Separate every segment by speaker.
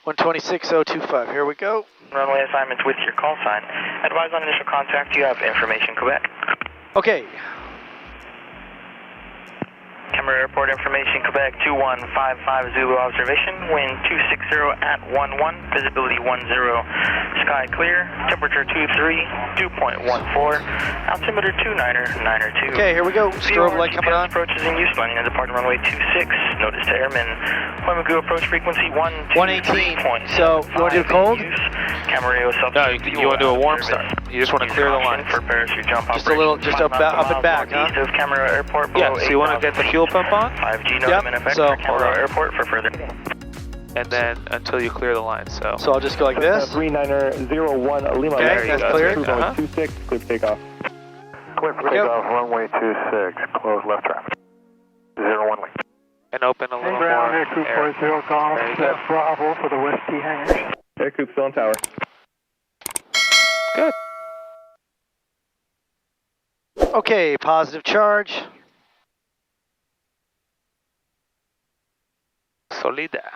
Speaker 1: 126.025, here we go.
Speaker 2: Runway assignments with your call sign. Advise on initial contact, you have information Quebec.
Speaker 1: Okay.
Speaker 2: Camera Airport information Quebec 2155 Zulu observation, wind 260 at 11, visibility 10, sky clear, temperature 23, dew point 14, altimeter 29er 2.
Speaker 1: Okay, here we go. Strobe light coming on.
Speaker 2: Approach is in use, landing on departing runway 26. Notice to airmen. Point approach frequency
Speaker 1: 118. So, you want to do cold?
Speaker 2: Camera self.
Speaker 3: No, you want to do a warm start. You just want to clear the line.
Speaker 2: For parachute jump
Speaker 1: just a little, just up and back, huh?
Speaker 2: East of Camera Airport.
Speaker 3: Yeah, so you want to get the fuel pump on?
Speaker 2: 5G node in effect for Camera Airport for further.
Speaker 3: And then until you clear the line, so.
Speaker 1: So I'll just go like this.
Speaker 4: 3901 Lima.
Speaker 1: Okay, that's clear.
Speaker 4: 26, clear for takeoff.
Speaker 5: Clear for takeoff, runway 26, close left traffic. 01 link.
Speaker 3: And open a little more
Speaker 6: Air Crew 40 Golf, that's Bravo for the West T hangars.
Speaker 4: Air Crew still on tower.
Speaker 3: Good.
Speaker 1: Okay, positive charge.
Speaker 3: Solida.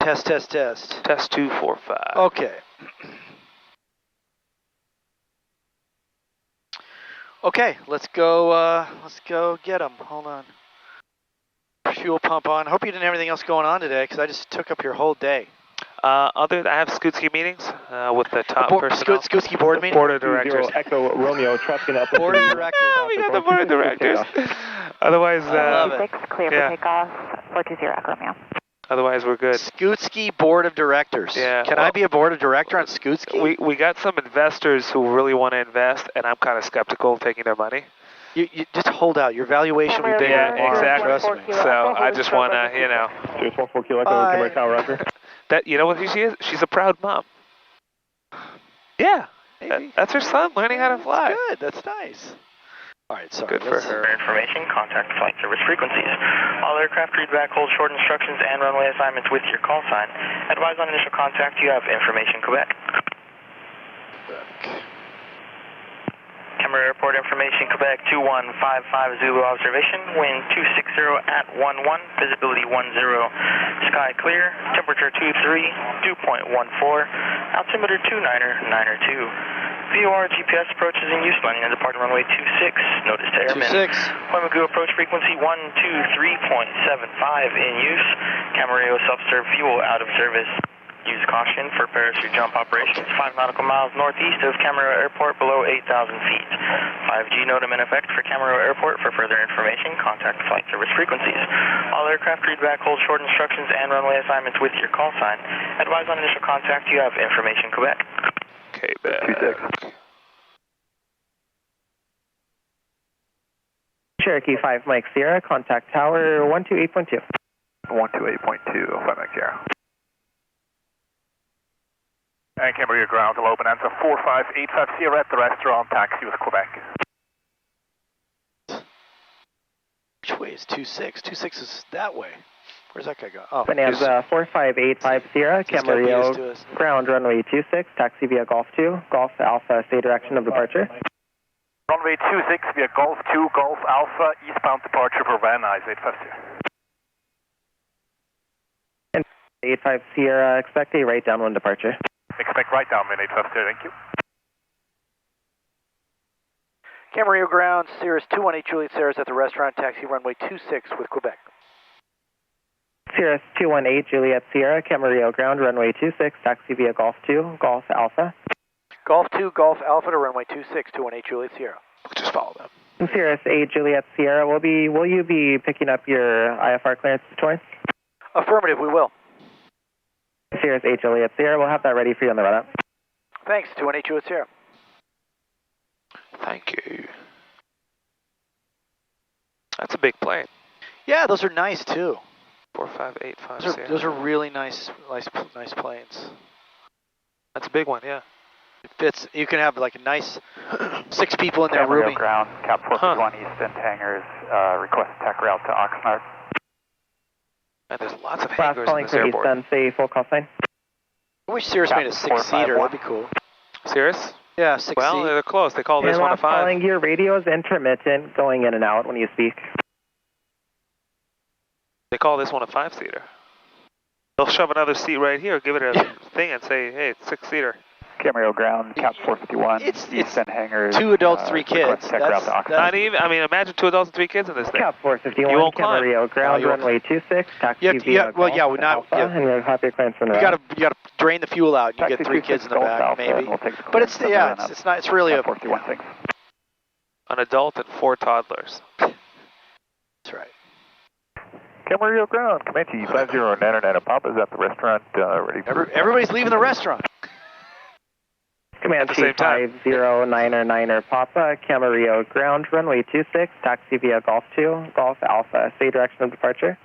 Speaker 1: Test, test, test.
Speaker 3: Test 245.
Speaker 1: Okay. Okay, let's go get them. Hold on. Fuel pump on. Hope you didn't have anything else going on today, because I just took up your whole day.
Speaker 3: I have Skutski meetings with the top personnel.
Speaker 1: Skutski board meeting?
Speaker 3: Board of directors.
Speaker 4: Echo Romeo, trusting up.
Speaker 1: Board of directors.
Speaker 3: We got the board of directors. Otherwise,
Speaker 7: clear for takeoff, 420 Echo Romeo.
Speaker 3: Otherwise, we're good.
Speaker 1: Skutski board of directors.
Speaker 3: Yeah.
Speaker 1: Can I be a board of director on Skutski?
Speaker 3: We got some investors who really want to invest, and I'm kind of skeptical of taking their money.
Speaker 1: You just hold out. Your valuation will be bigger.
Speaker 3: Yeah, exactly.
Speaker 1: Trust me.
Speaker 3: So I just want to, you know.
Speaker 4: 014 Kilo Echo, Camera Tower, roger.
Speaker 3: That, you know what she is? She's a proud mom. Yeah. That's her son learning how to fly.
Speaker 1: Good. That's nice. All right, sorry.
Speaker 3: Good for her.
Speaker 2: Information, contact flight service frequencies. All aircraft read back, hold short instructions and runway assignments with your call sign. Advise on initial contact, you have information Quebec. Camera Airport information Quebec 2155 Zulu observation, wind 260 at 11, visibility 10, sky clear, temperature 23, dew point 14, altimeter 29er 2. VOR GPS approach is in use, landing on departing runway 26. Notice to airmen.
Speaker 1: 26.
Speaker 2: Point approach frequency 123.75 in use. Camarillo self-serve fuel out of service. Use caution for parachute jump operations 5 nautical miles northeast of Camarillo Airport below 8,000 feet. 5G node in effect for Camarillo Airport. For further information, contact flight service frequencies. All aircraft read back, hold short instructions and runway assignments with your call sign. Advise on initial contact, you have information Quebec.
Speaker 3: Okay, back.
Speaker 8: Cherokee 5 Mike Sierra, contact tower 128.2.
Speaker 5: 128.2, 5 Mike Sierra.
Speaker 4: And Camarillo ground will open answer 4585 Sierra at the restaurant, taxi with Quebec.
Speaker 1: Which way is 26? 26 is that way. Where's that guy go? Oh,
Speaker 8: Bonanza 4585 Sierra, Camarillo ground runway 26, taxi via Golf 2, Golf Alpha, stay direction of departure.
Speaker 4: Runway 26 via Golf 2, Golf Alpha, eastbound departure for Van Nuys, 85 Sierra.
Speaker 8: And 85 Sierra, expect a right downwind departure.
Speaker 4: Expect right downwind, 85 Sierra, thank you.
Speaker 1: Camarillo ground, Cirrus 218 Juliet Sierra is at the restaurant, taxi runway 26 with Quebec.
Speaker 8: Cirrus 218 Juliet Sierra, Camarillo ground, runway 26, taxi via Golf 2, Golf Alpha.
Speaker 1: Golf 2, Golf Alpha to runway 26, 218 Juliet Sierra.
Speaker 3: Just follow them.
Speaker 8: Cirrus 8 Juliet Sierra, will you be picking up your IFR clearance twice?
Speaker 1: Affirmative, we will.
Speaker 8: Cirrus 8 Juliet Sierra, we'll have that ready for you on the run up.
Speaker 1: Thanks, 218 Juliet Sierra.
Speaker 3: Thank you. That's a big plane.
Speaker 1: Yeah, those are nice too.
Speaker 3: 4585.
Speaker 1: Those are really nice planes.
Speaker 3: That's a big one, yeah.
Speaker 1: It fits. You can have like a nice 6 people in there rooming.
Speaker 5: Ground, Cap 451 East hangars, request tech route to Oxnard.
Speaker 3: And there's lots of
Speaker 8: Last
Speaker 3: hangars
Speaker 8: calling
Speaker 3: in this
Speaker 8: for
Speaker 3: airport.
Speaker 8: Eastern, say full call sign.
Speaker 1: I wish Cirrus made a 6-seater. That'd be cool.
Speaker 3: Cirrus?
Speaker 1: Yeah, 6-seat.
Speaker 3: Well, they're close. They call this one a 5.
Speaker 8: Calling, your radio is intermittent, going in and out when you speak.
Speaker 3: They call this one a 5-seater. They'll shove another seat right here, give it a thing, and say, hey, it's 6-seater.
Speaker 4: Camarillo ground, cap 451.
Speaker 1: It's
Speaker 4: hangars.
Speaker 1: 2 adults, 3 kids. That's
Speaker 3: Not even. I mean, imagine 2 adults and 3 kids in this thing.
Speaker 8: Cap 451.
Speaker 3: You won't climb.
Speaker 8: Camarillo ground, runway 26. Taxi via
Speaker 1: well, yeah, we're not.
Speaker 8: Alpha, and we'll have your clearance from the
Speaker 1: You gotta drain the fuel out. And you get 3 kids in the back, maybe. But it's it's not. It's really a.
Speaker 3: An adult and 4 toddlers.
Speaker 1: That's right.
Speaker 5: Camarillo ground, Comanche 5099 Papa is at the restaurant, ready for...
Speaker 1: Everybody's leaving the restaurant.
Speaker 8: Comanche 5099 Papa, Camarillo ground, runway 26, taxi via Golf 2, Golf Alpha, say direction of departure.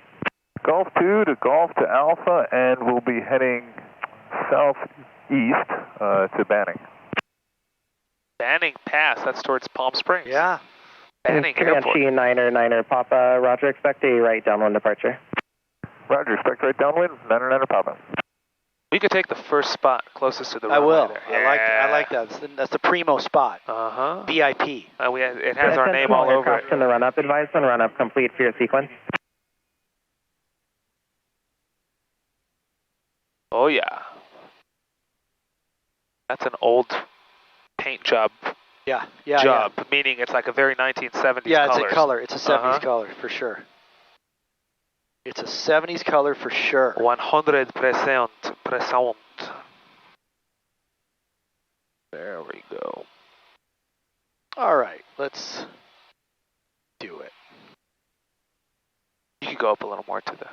Speaker 5: Golf 2 to Golf to Alpha, and we'll be heading southeast to Banning.
Speaker 3: Banning Pass, that's towards Palm Springs.
Speaker 1: Yeah.
Speaker 3: Banning Airport.
Speaker 8: Comanche 999 Papa, roger, expect a right downwind departure.
Speaker 5: Roger, expect right downwind, 999 Papa.
Speaker 3: We could take the first spot closest to the
Speaker 1: I
Speaker 3: runway
Speaker 1: will.
Speaker 3: there.
Speaker 1: I like that. That's the primo spot.
Speaker 3: Uh-huh.
Speaker 1: VIP.
Speaker 3: It has our name all over it.
Speaker 8: In the run-up, advise on run-up complete for your sequence.
Speaker 3: Oh, yeah. That's an old paint job.
Speaker 1: Yeah.
Speaker 3: Meaning it's like a very 1970s
Speaker 1: Yeah,
Speaker 3: colors.
Speaker 1: it's a color. It's a 70s color, for sure. It's a 70s color for sure.
Speaker 3: 100%. There we go.
Speaker 1: All right, let's do it.
Speaker 3: You could go up a little more to the...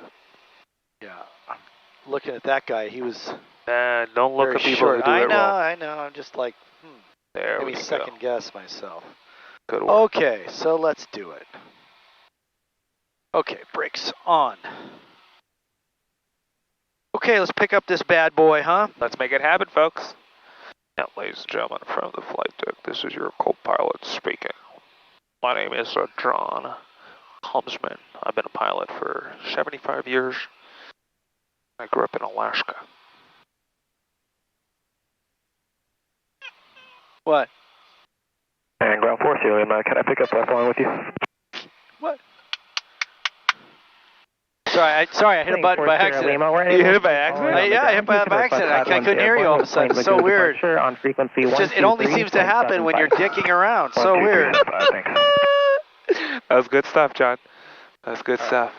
Speaker 1: Yeah, I'm looking at that guy. He was
Speaker 3: don't look
Speaker 1: very
Speaker 3: at people
Speaker 1: short.
Speaker 3: who do it wrong.
Speaker 1: I know. I'm just like,
Speaker 3: There
Speaker 1: maybe
Speaker 3: we go.
Speaker 1: second guess myself.
Speaker 3: Good work.
Speaker 1: Okay, so let's do it. Okay, brakes on. Okay, let's pick up this bad boy, huh?
Speaker 3: Let's make it happen, folks. Now, ladies and gentlemen, from the flight deck, this is your co-pilot speaking. My name is John Helmsman. I've been a pilot for 75 years. I grew up in Alaska.
Speaker 1: What?
Speaker 5: And ground 4, Celium, can I pick up left line with you?
Speaker 1: What? Sorry, I hit a button by accident.
Speaker 3: You hit it by accident?
Speaker 1: I hit by accident. I couldn't hear you all of a sudden. It's so weird.
Speaker 8: On frequency
Speaker 1: It's just, it only seems to happen when you're dicking around. So weird.
Speaker 3: That was good stuff, John. That was good stuff.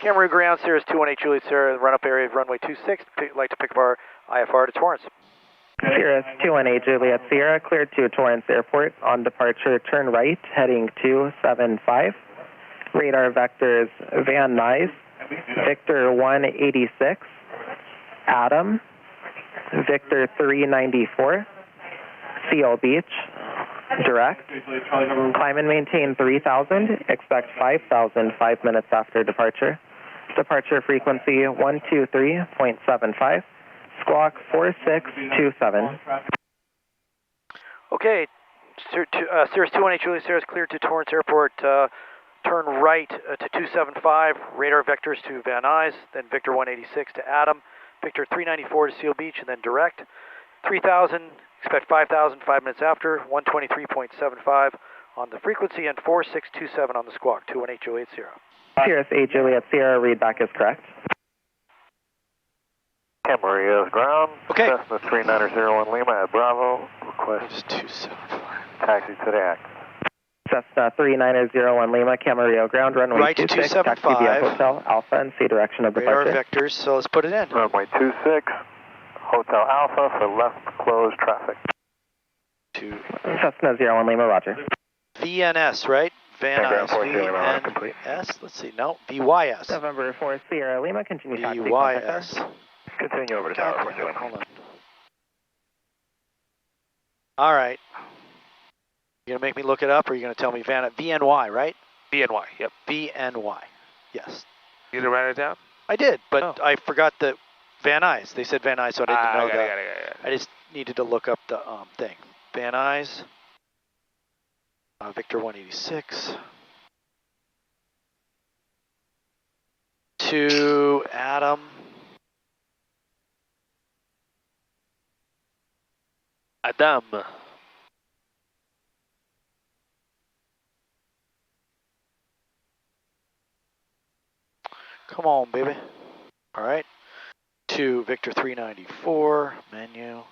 Speaker 1: Camarillo ground, Sirius 218 Juliet Sierra, run-up area of runway 26. Like to pick up our IFR to Torrance.
Speaker 8: Sirius 218 Juliet Sierra, cleared to Torrance Airport. On departure, turn right, heading 275. Radar vectors Van Nuys, Victor 186, Adam, Victor 394, Seal Beach, direct. Climb and maintain 3,000, expect 5,000 5 minutes after departure. Departure frequency 123.75. Squawk 4627.
Speaker 1: Okay, Sirius 218 Juliet Sierra is cleared to Torrance Airport. Turn right to 275, radar vectors to Van Nuys, then Victor 186 to Adam, Victor 394 to Seal Beach, and then direct. 3,000, expect 5,000 5 minutes after, 123.75 on the frequency, and 4627 on the squawk, 218 Juliet Sierra.
Speaker 8: Sirius 8 Juliet Sierra, readback is correct.
Speaker 5: Camarillo ground.
Speaker 1: Okay.
Speaker 5: Cessna 3901 Lima at Bravo. Request
Speaker 1: 274.
Speaker 5: taxi to the act.
Speaker 8: Cessna 3901 Lima, Camarillo ground, runway
Speaker 1: Right to
Speaker 8: 26, taxi via
Speaker 1: 275.
Speaker 8: Hotel Alpha and see direction of
Speaker 1: Radar
Speaker 8: departure.
Speaker 1: vectors, so let's put it in.
Speaker 5: Runway 26, Hotel Alpha for left closed traffic.
Speaker 1: To
Speaker 8: Cessna 01 Lima, roger.
Speaker 1: VNS, right? Van Nuys. VNS. Let's see. No, VYS.
Speaker 8: November 4 Sierra Lima, continue taxi.
Speaker 1: VYS.
Speaker 5: Continue over to tower.
Speaker 1: Hold on. All right. You gonna make me look it up, or are you gonna tell me VNY, right?
Speaker 3: BNY, yep.
Speaker 1: VNY. Yes.
Speaker 3: You need to write it down?
Speaker 1: I did, but I forgot the Van Nuys. They said Van Nuys, so I didn't know that.
Speaker 3: Got it.
Speaker 1: I just needed to look up the thing. Van Nuys. Victor 186. To Adam.
Speaker 3: Adam.
Speaker 1: Come on, baby. All right. To Victor 394, menu.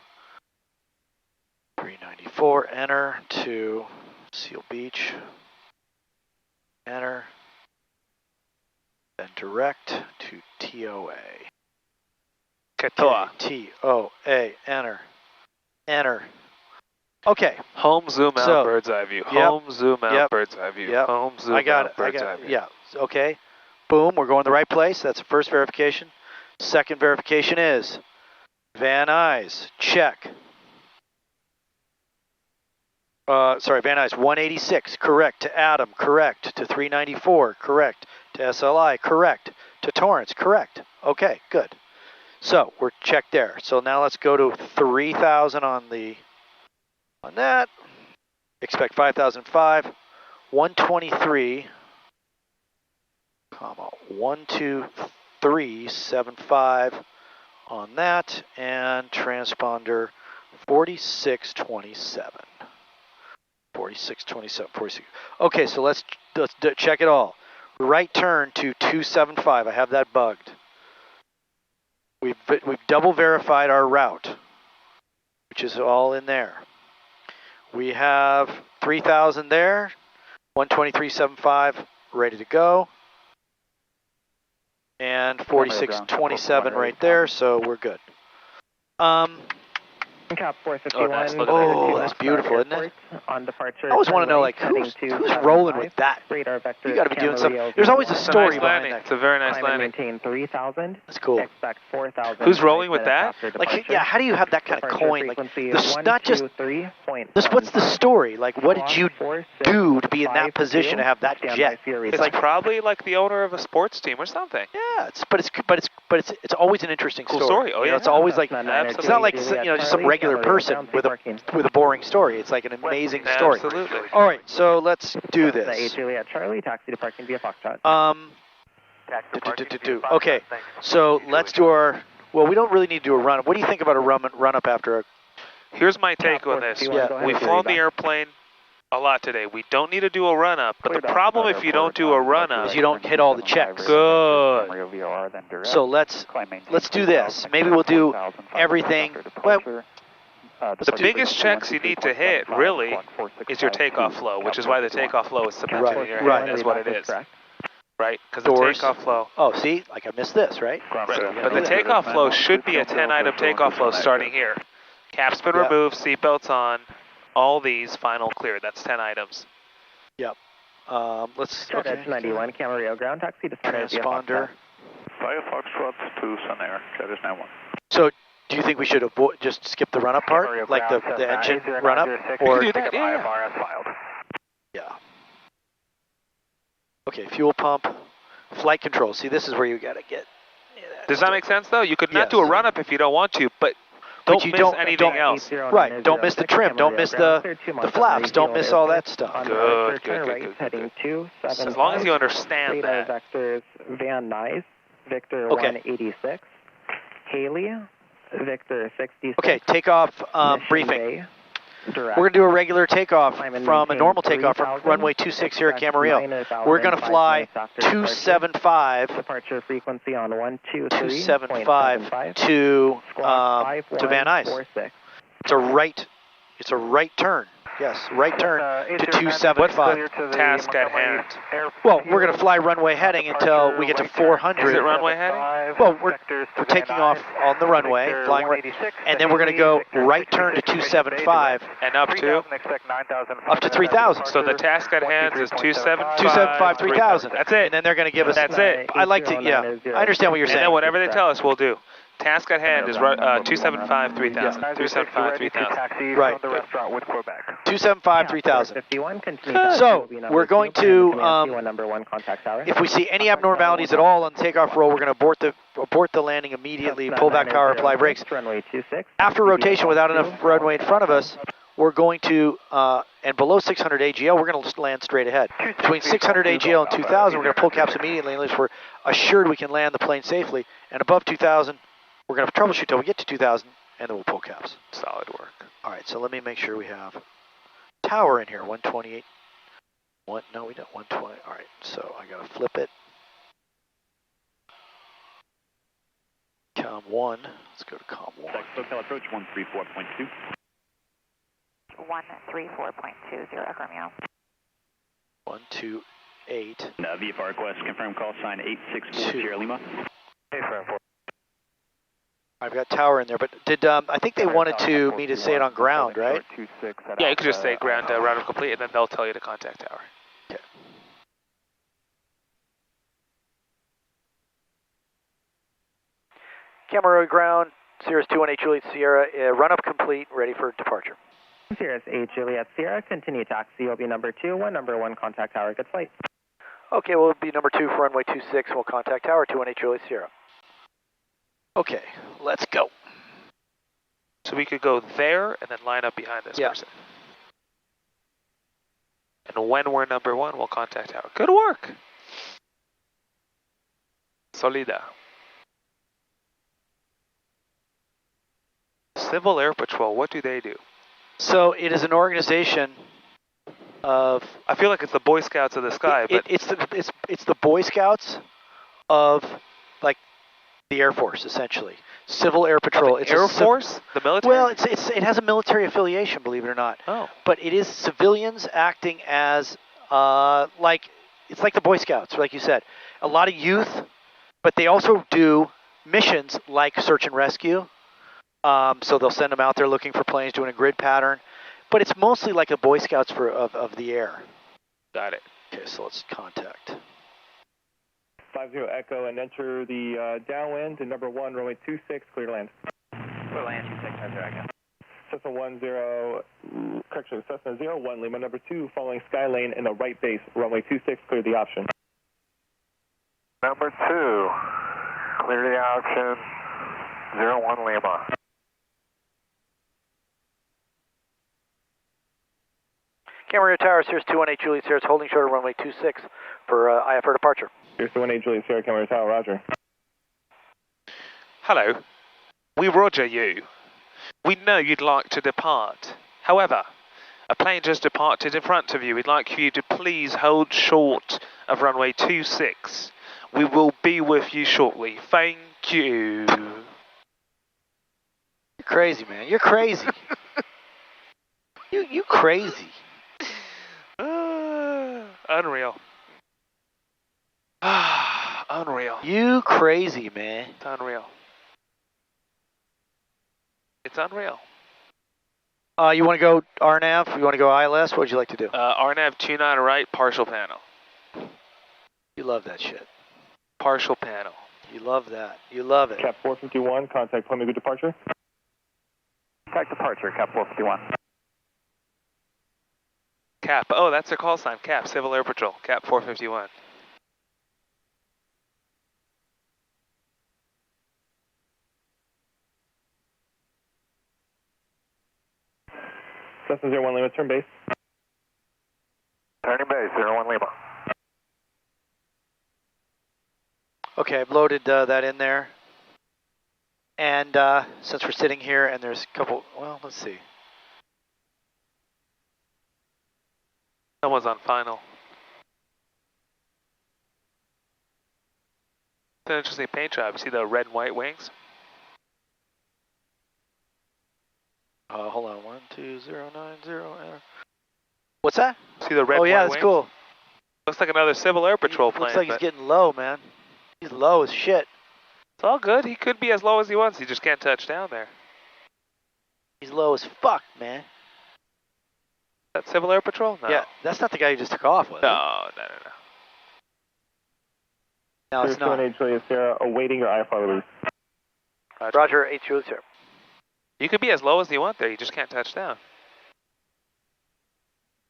Speaker 1: 394, enter to Seal Beach. Enter. Then direct to TOA.
Speaker 3: Katoa.
Speaker 1: TOA, enter. Enter. Okay.
Speaker 3: Home zoom out,
Speaker 1: So,
Speaker 3: bird's eye view.
Speaker 1: yep,
Speaker 3: Home zoom out,
Speaker 1: yep,
Speaker 3: bird's eye view.
Speaker 1: yep.
Speaker 3: Home zoom
Speaker 1: I got
Speaker 3: out,
Speaker 1: it.
Speaker 3: bird's eye view.
Speaker 1: Yeah. Okay. Boom. We're going the right place. That's the first verification. Second verification is Van Nuys. Check. Sorry, Van Nuys. 186. Correct. To Adam. Correct. To 394. Correct. To SLI. Correct. To Torrance. Correct. Okay. Good. So we're checked there. So now let's go to 3,000 on that. Expect 5,005. 123. 12375 on that, and transponder 4627. 4627. Okay, so let's check it all. Right turn to 275. I have that bugged. We've double verified our route, which is all in there. We have 3,000 there, 12375 ready to go, and 4627 right there, so we're good.
Speaker 8: Cap 451.
Speaker 1: Oh, that's beautiful, isn't it?
Speaker 8: On departure.
Speaker 1: I always want to know, like, who's rolling with that?
Speaker 8: Radar vector.
Speaker 1: You got to be doing something. There's always a story
Speaker 3: Nice
Speaker 1: behind
Speaker 3: landing.
Speaker 1: that.
Speaker 3: It's a very nice landing.
Speaker 8: Maintain 3,000.
Speaker 1: That's cool.
Speaker 8: Expect 4,000.
Speaker 3: Who's rolling with that?
Speaker 1: Like, yeah, how do you have that kind of coin? Like, not just this. What's the story? Like, what did you do to be in that position to have that jet?
Speaker 3: It's like probably like the owner of a sports team or something.
Speaker 1: Yeah, it's always an interesting
Speaker 3: Cool story. Oh
Speaker 1: You know,
Speaker 3: yeah,
Speaker 1: it's always like
Speaker 3: absolutely.
Speaker 1: it's not like just some regular person with a boring story. It's like an amazing story.
Speaker 3: Absolutely.
Speaker 1: All right, so let's do this.
Speaker 8: Juliet Charlie, taxi to parking via Foxtrot.
Speaker 1: Okay, so let's do our. Well, we don't really need to do a run. What do you think about a run up after a?
Speaker 3: Here's my take on this.
Speaker 1: Yeah.
Speaker 3: We've flown the airplane a lot today. We don't need to do a run up, but the problem if you don't do a run up
Speaker 1: is you don't hit all the checks.
Speaker 3: Good.
Speaker 1: So let's do this. Maybe we'll do everything. Well,
Speaker 3: The biggest checks you need to hit, really, is your takeoff flow, which is why the takeoff flow is cemented in your head. That's what it is. Right? Because the takeoff flow.
Speaker 1: Oh, see? Like I missed this, right?
Speaker 3: Right. But the takeoff flow should be a 10-item takeoff flow starting here. Cap's been removed, seatbelts on, all these final clear. That's 10 items.
Speaker 1: Yep. Let's.
Speaker 8: Okay. 91, Camarillo ground taxi to
Speaker 1: transponder.
Speaker 5: Firefox Foxtrot to Sun Air, that is now one.
Speaker 1: So, do you think we should just skip the run-up part, like the engine run-up, or
Speaker 3: do that? Yeah.
Speaker 4: IFR as filed.
Speaker 1: Yeah. Okay, fuel pump, flight control. See, this is where you gotta get.
Speaker 3: Does that make sense though? You could not do a run-up if you don't want to, but don't miss anything else.
Speaker 1: Right. Don't miss the trim. Don't miss the flaps. Don't miss all that stuff.
Speaker 3: Good.
Speaker 8: Heading 275.
Speaker 3: As long as you understand that.
Speaker 8: Vectors Van Nuys, Victor 186, Haley, Victor 66.
Speaker 1: Okay, takeoff briefing. We're going to do a regular takeoff from a normal takeoff from runway 26 here at Camarillo. We're going to fly 275
Speaker 8: departure frequency on
Speaker 1: 275 to Van Nuys. It's a right turn. Yes, right turn to 275.
Speaker 3: Task at hand.
Speaker 1: Well, we're going to fly runway heading until we get to 400.
Speaker 3: Is it runway heading?
Speaker 1: Well, we're taking off on the runway, flying right, and then we're going to go right turn to 275
Speaker 3: and up to
Speaker 1: 3,000.
Speaker 3: So the task at hand is
Speaker 1: 275, 3,000.
Speaker 3: That's it.
Speaker 1: And then they're going to give us.
Speaker 3: That's it.
Speaker 1: I like to. Yeah, I understand what you're saying.
Speaker 3: And then whatever they tell us, we'll do. Task at hand is 275, 3,000. 275, 3,000.
Speaker 1: Right. 275, 3,000. So we're going to, if we see any abnormalities at all on the takeoff roll, we're going to abort the landing immediately, pull back power, apply brakes. After rotation without enough runway in front of us, we're going to, and below 600 AGL, we're going to land straight ahead. Between 600 AGL and 2,000, we're going to pull caps immediately unless we're assured we can land the plane safely. And above 2,000, we're going to troubleshoot till we get to 2,000, and then we'll pull caps.
Speaker 3: Solid work.
Speaker 1: All right, so let me make sure we have tower in here, 128. No, we don't, 120. All right, so I got to flip it. Com 1. Let's go to Com 1.
Speaker 4: Hotel approach 134.2.
Speaker 7: 134.20 Echo Romeo.
Speaker 1: 128.
Speaker 4: VFR request, confirm call sign 864 Sierra Lima.
Speaker 1: I've got tower in there, but did I think they wanted me to say it on ground, right?
Speaker 3: Yeah, you could just say ground, round of complete, and then they'll tell you to contact tower.
Speaker 1: Okay. Camera ground, Sirius 218 Juliet Sierra, run up complete, ready for departure.
Speaker 8: Sirius 8 Juliet Sierra, continue taxi, will be number 2, number 1, contact tower, good flight.
Speaker 1: Okay, we'll be number 2 for runway 26, we'll contact tower 218 Juliet Sierra. Okay, let's go.
Speaker 3: So we could go there and then line up behind this person. And when we're number 1, we'll contact tower. Good work. Solida. Civil Air Patrol, what do they do?
Speaker 1: So it is an organization of...
Speaker 3: I feel like it's the Boy Scouts of the sky, but...
Speaker 1: It's the Boy Scouts of, like, the Air Force, essentially. Civil Air Patrol.
Speaker 3: It's Air Force? The military?
Speaker 1: Well, it has a military affiliation, believe it or not.
Speaker 3: Oh.
Speaker 1: But it is civilians acting as, it's like the Boy Scouts, like you said. A lot of youth, but they also do missions like search and rescue. So they'll send them out there looking for planes, doing a grid pattern. But it's mostly like the Boy Scouts of the air.
Speaker 3: Got it.
Speaker 1: Okay, so let's contact.
Speaker 5: 50 Echo and enter the downwind to number 1, runway 26, clear to land.
Speaker 4: Clear land, 26, Echo.
Speaker 5: Cessna 01 Lima, number 2, following sky lane in the right base, runway 26, clear the option.
Speaker 6: Number 2, clear the option, 01 Lima.
Speaker 1: Camarillo Tower, Sirius 218 Juliet Sierra, holding short of runway 26 for IFR departure.
Speaker 5: Sirius 218 Juliet Sierra, Camarillo Tower, roger.
Speaker 3: Hello. We roger you. We know you'd like to depart. However, a plane just departed in front of you. We'd like you to please hold short of runway 26. We will be with you shortly. Thank you.
Speaker 1: You're crazy, man. You're crazy. you crazy.
Speaker 3: Unreal. Unreal.
Speaker 1: You crazy, man.
Speaker 3: It's unreal. It's unreal.
Speaker 1: You want to go RNAV? You want to go ILS? What would you like to do?
Speaker 3: RNAV 29 right, partial panel.
Speaker 1: You love that shit.
Speaker 3: Partial panel.
Speaker 1: You love that. You love it.
Speaker 5: Cap 451, contact Flamingo departure.
Speaker 4: Contact departure, Cap 451.
Speaker 3: Cap. Oh, that's their call sign. Cap. Civil Air Patrol. Cap 451.
Speaker 5: Cessna 01 Lima, turn base.
Speaker 6: Turning base, 01 Lima.
Speaker 1: Okay, I've loaded that in there. And since we're sitting here and there's a couple, well, let's see.
Speaker 3: Someone's on final. It's an interesting paint job. You see the red and white wings?
Speaker 1: Hold on, 12090. What's that?
Speaker 3: See the red and white
Speaker 1: yeah, that's
Speaker 3: wings?
Speaker 1: cool.
Speaker 3: Looks like another Civil Air Patrol plane.
Speaker 1: Looks like he's getting low, man. He's low as shit.
Speaker 3: It's all good. He could be as low as he wants. He just can't touch down there.
Speaker 1: He's low as fuck, man.
Speaker 3: That Civil Air Patrol? No.
Speaker 1: Yeah, that's not the guy you just took off with.
Speaker 3: No.
Speaker 1: No, it's not.
Speaker 5: 218 Juliet Sierra, awaiting your IFR release.
Speaker 1: Roger, 8 Juliet Sierra.
Speaker 3: You could be as low as you want there. You just can't touch down.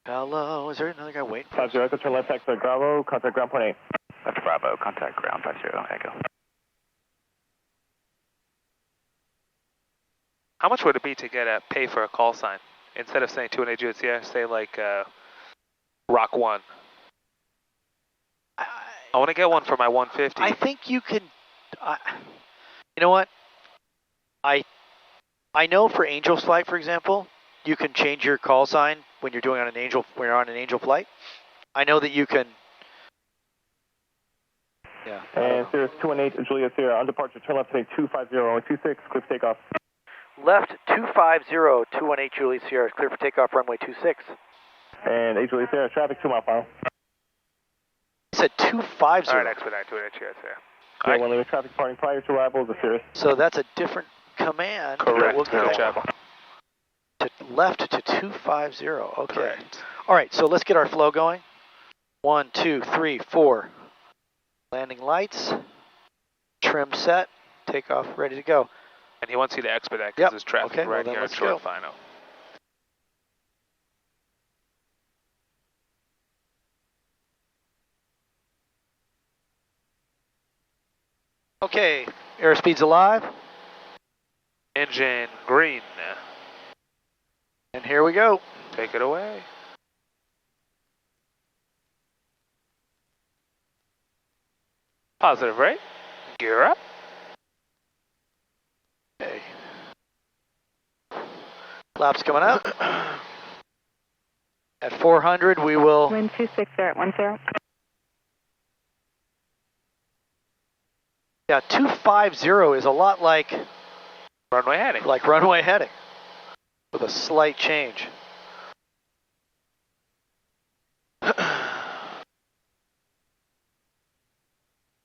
Speaker 1: Hello, is there another guy waiting?
Speaker 5: 50 Echo, turn left taxi Bravo, contact ground point 8.
Speaker 4: Left Bravo, contact ground 50 Echo.
Speaker 3: How much would it be to get a pay for a call sign? Instead of saying 218 Juliet Sierra, say like Rock 1. I want to get one for my 150.
Speaker 1: I think you can. You know what? I know for Angel's flight, for example, you can change your call sign when you're doing on an Angel flight. I know that you can. Yeah.
Speaker 5: And Cirrus 218, Juliet Sierra, on departure, turn left heading 250, 26, clear for takeoff.
Speaker 1: Left 250, 218 Juliet Sierra, clear for takeoff, runway 26.
Speaker 5: And 8 Juliet Sierra, traffic 2 mile final.
Speaker 1: He said 250.
Speaker 3: All right, expedite to it, yes, sir.
Speaker 5: Yeah, one limit traffic departing prior to arrival is a Cirrus.
Speaker 1: So that's a different command.
Speaker 3: Correct.
Speaker 1: We'll
Speaker 3: Good job.
Speaker 1: to left to 250. Okay.
Speaker 3: Correct.
Speaker 1: All right, so let's get our flow going. 1, 2, 3, 4. Landing lights. Trim set. Takeoff ready to go.
Speaker 3: And he wants you to expedite because there's traffic
Speaker 1: Okay,
Speaker 3: right
Speaker 1: well,
Speaker 3: here
Speaker 1: let's
Speaker 3: at short
Speaker 1: go.
Speaker 3: final.
Speaker 1: Okay, airspeed's alive.
Speaker 3: Engine green.
Speaker 1: And here we go.
Speaker 3: Take it away. Positive rate. Gear up.
Speaker 1: Okay. Flaps coming up. At 400, we will.
Speaker 7: Wind 26 there at 10.
Speaker 1: Yeah, 250 is a lot like
Speaker 3: Runway heading.
Speaker 1: runway heading, with a slight change.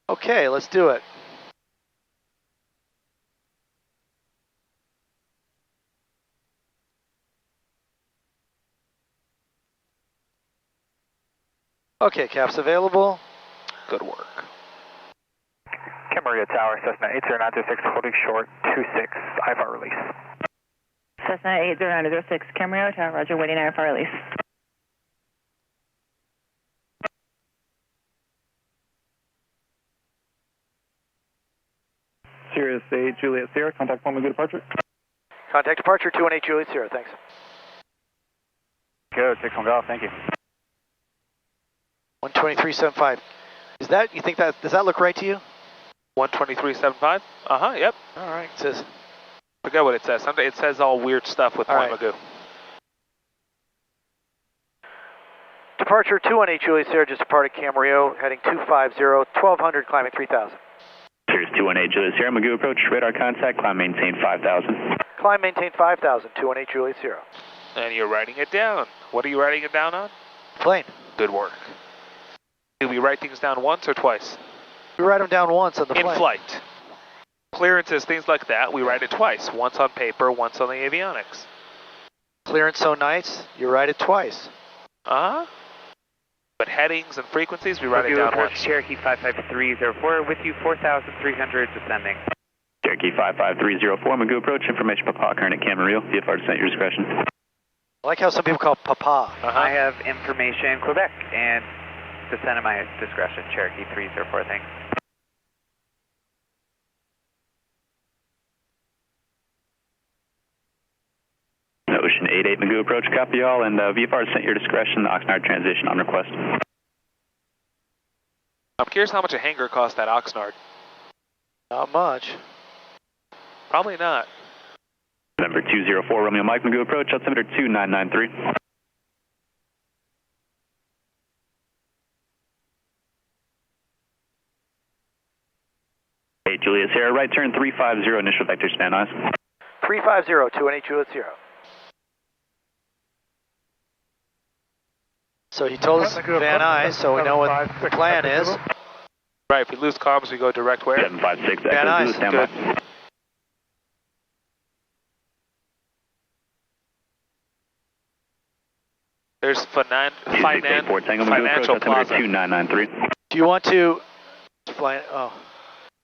Speaker 1: Okay, let's do it. Okay, caps available.
Speaker 3: Good work.
Speaker 4: Camarillo Tower, Cessna 80926, holding short, 26, IFR release.
Speaker 7: Cessna 80906, Camarillo Tower, roger, waiting IFR release.
Speaker 5: Cirrus 8 Juliet Sierra, contact point, good departure.
Speaker 1: Contact departure 218 Juliet Sierra, thanks.
Speaker 4: Good, 6 on golf, thank you.
Speaker 1: 123.75. Is that, you think that, does that look right to you?
Speaker 3: 123.75? Uh-huh, yep.
Speaker 1: All right, it says.
Speaker 3: Forget what it says. Sometimes it says all weird stuff with
Speaker 1: All
Speaker 3: Point
Speaker 1: right.
Speaker 3: Magoo.
Speaker 1: Departure 218 Juliet Sierra, just departed Camarillo, heading 250, 1200, climbing 3000.
Speaker 9: Cirrus 218 Juliet Sierra, Magoo approach, radar contact, climb maintain 5,000.
Speaker 1: Climb maintain 5000, 218 Juliet Sierra.
Speaker 3: And you're writing it down. What are you writing it down on?
Speaker 1: Plane.
Speaker 3: Good work. Do we write things down once or twice?
Speaker 1: We write them down once on the plane.
Speaker 3: In flight. Clearances, things like that, we write it twice. Once on paper, once on the avionics.
Speaker 1: Clearance so nice, you write it twice.
Speaker 3: Uh-huh. But headings and frequencies, we write it down once.
Speaker 6: Cherokee 55304, with you 4,300 descending.
Speaker 9: Cherokee 55304, Magoo approach, information Papa, current at Camarillo, VFR descent your discretion.
Speaker 1: I like how some people call it Papa.
Speaker 6: I have information Quebec, and descend at my discretion, Cherokee 304, thanks.
Speaker 9: Ocean 88 Magoo approach, copy all, and VFR descent your discretion, Oxnard transition on request.
Speaker 3: I'm curious how much a hangar cost at Oxnard.
Speaker 1: Not much.
Speaker 3: Probably not.
Speaker 9: November 204 Romeo Mike Magoo approach, altimeter 2993. Hey, Juliet Sierra, right turn 350, initial vector stand eyes.
Speaker 1: 350, 218 Juliet Sierra. So he told us Van Nuys, so we know what the plan is.
Speaker 3: Right, if we lose comms, we go direct where?
Speaker 9: 756,
Speaker 1: Van
Speaker 9: Echo
Speaker 1: Nuys,
Speaker 9: Zulu, stand by.
Speaker 3: good. There's financial plaza.
Speaker 9: 2993.
Speaker 1: Do you want to fly? Oh,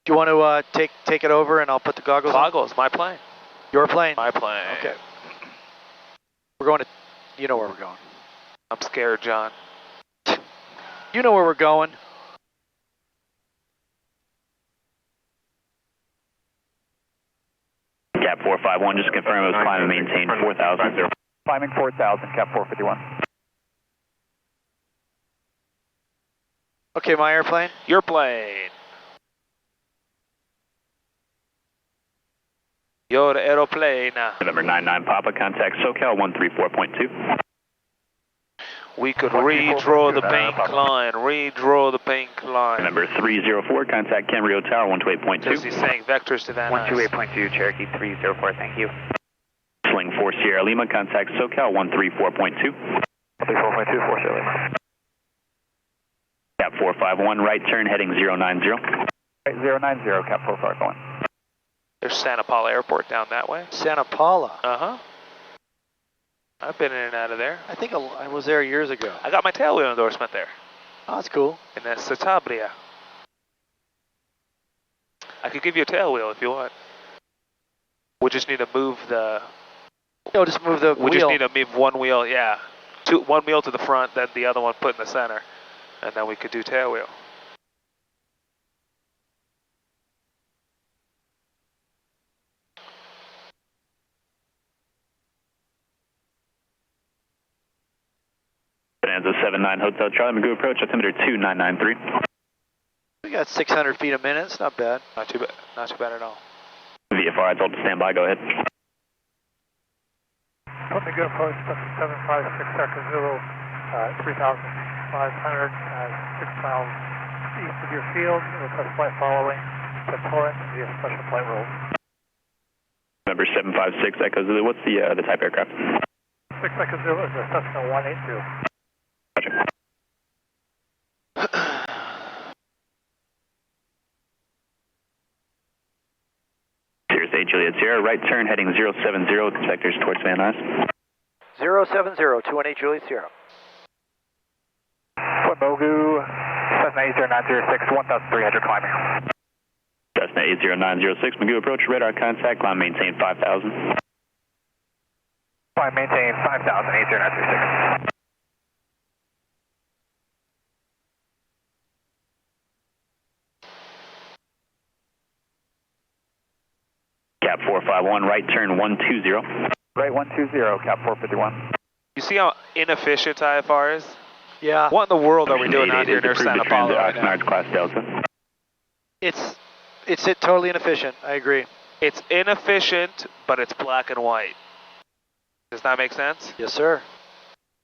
Speaker 1: do you want to take it over and I'll put the goggles on?
Speaker 3: Goggles, my plane.
Speaker 1: Your plane.
Speaker 3: My plane.
Speaker 1: Okay. We're going to. You know where we're going.
Speaker 3: I'm scared, John.
Speaker 1: You know where we're going.
Speaker 9: Cap 451, just confirm it was climb and maintain 4,000.
Speaker 4: Climbing 4,000, Cap 451.
Speaker 1: Okay, my airplane.
Speaker 3: Your plane. Your aeroplane.
Speaker 9: November 99 Papa, contact SoCal 134.2.
Speaker 3: We could redraw the paint line, redraw the paint line.
Speaker 9: Number 304, contact Camarillo Tower 128.2.
Speaker 3: Because he's saying vectors to Van Nuys.
Speaker 6: 128.2, Cherokee 304, thank you.
Speaker 9: Sling 4 Sierra Lima, contact SoCal 134.2.
Speaker 4: 134.2, 4 Sierra Lima.
Speaker 9: Cap 451, right turn heading 090.
Speaker 4: Right, 090, Cap 451.
Speaker 3: There's Santa Paula Airport down that way.
Speaker 1: Santa Paula.
Speaker 3: Uh-huh. I've been in and out of there.
Speaker 1: I think I was there years ago.
Speaker 3: I got my tailwheel endorsement there.
Speaker 1: Oh, that's cool.
Speaker 3: In that Satabria. I could give you a tailwheel if you want. We just need to move the...
Speaker 1: No, just move the wheel.
Speaker 3: We just need to move one wheel, yeah. One wheel to the front, then the other one put in the center. And then we could do tailwheel.
Speaker 9: Bonanza 79 Hotel Charlie, Magoo approach, altimeter 2993.
Speaker 1: We got 600 feet a minute, it's not bad.
Speaker 3: Not too bad, not too bad at all.
Speaker 9: VFR, I told to stand by, go ahead.
Speaker 10: Magoo approach, 756 Delta Zulu, 3,500, 6 miles east of your field, request flight following to Torrance via special flight rules.
Speaker 9: Number 756 Echo Zulu, what's the type aircraft?
Speaker 10: 6 Echo Zulu is a Cessna 182.
Speaker 9: Roger. Sirius 8 Juliet Sierra, right turn heading 070 with vectors towards Van Nuys.
Speaker 1: 070, 218 Juliet Sierra.
Speaker 4: Magoo, Cessna 80906, 1,300 climbing.
Speaker 9: Cessna 80906, Magoo approach, radar contact, climb maintain 5,000.
Speaker 4: Climb maintain 5,000, 80936.
Speaker 9: Cap 451, right turn 120.
Speaker 4: Right 120, Cap 451.
Speaker 3: You see how inefficient IFR is?
Speaker 1: Yeah.
Speaker 3: What in the world are we doing out here near Santa Paula right now?
Speaker 9: Class Delta.
Speaker 1: It's totally inefficient, I agree.
Speaker 3: It's inefficient, but it's black and white. Does that make sense?
Speaker 1: Yes, sir.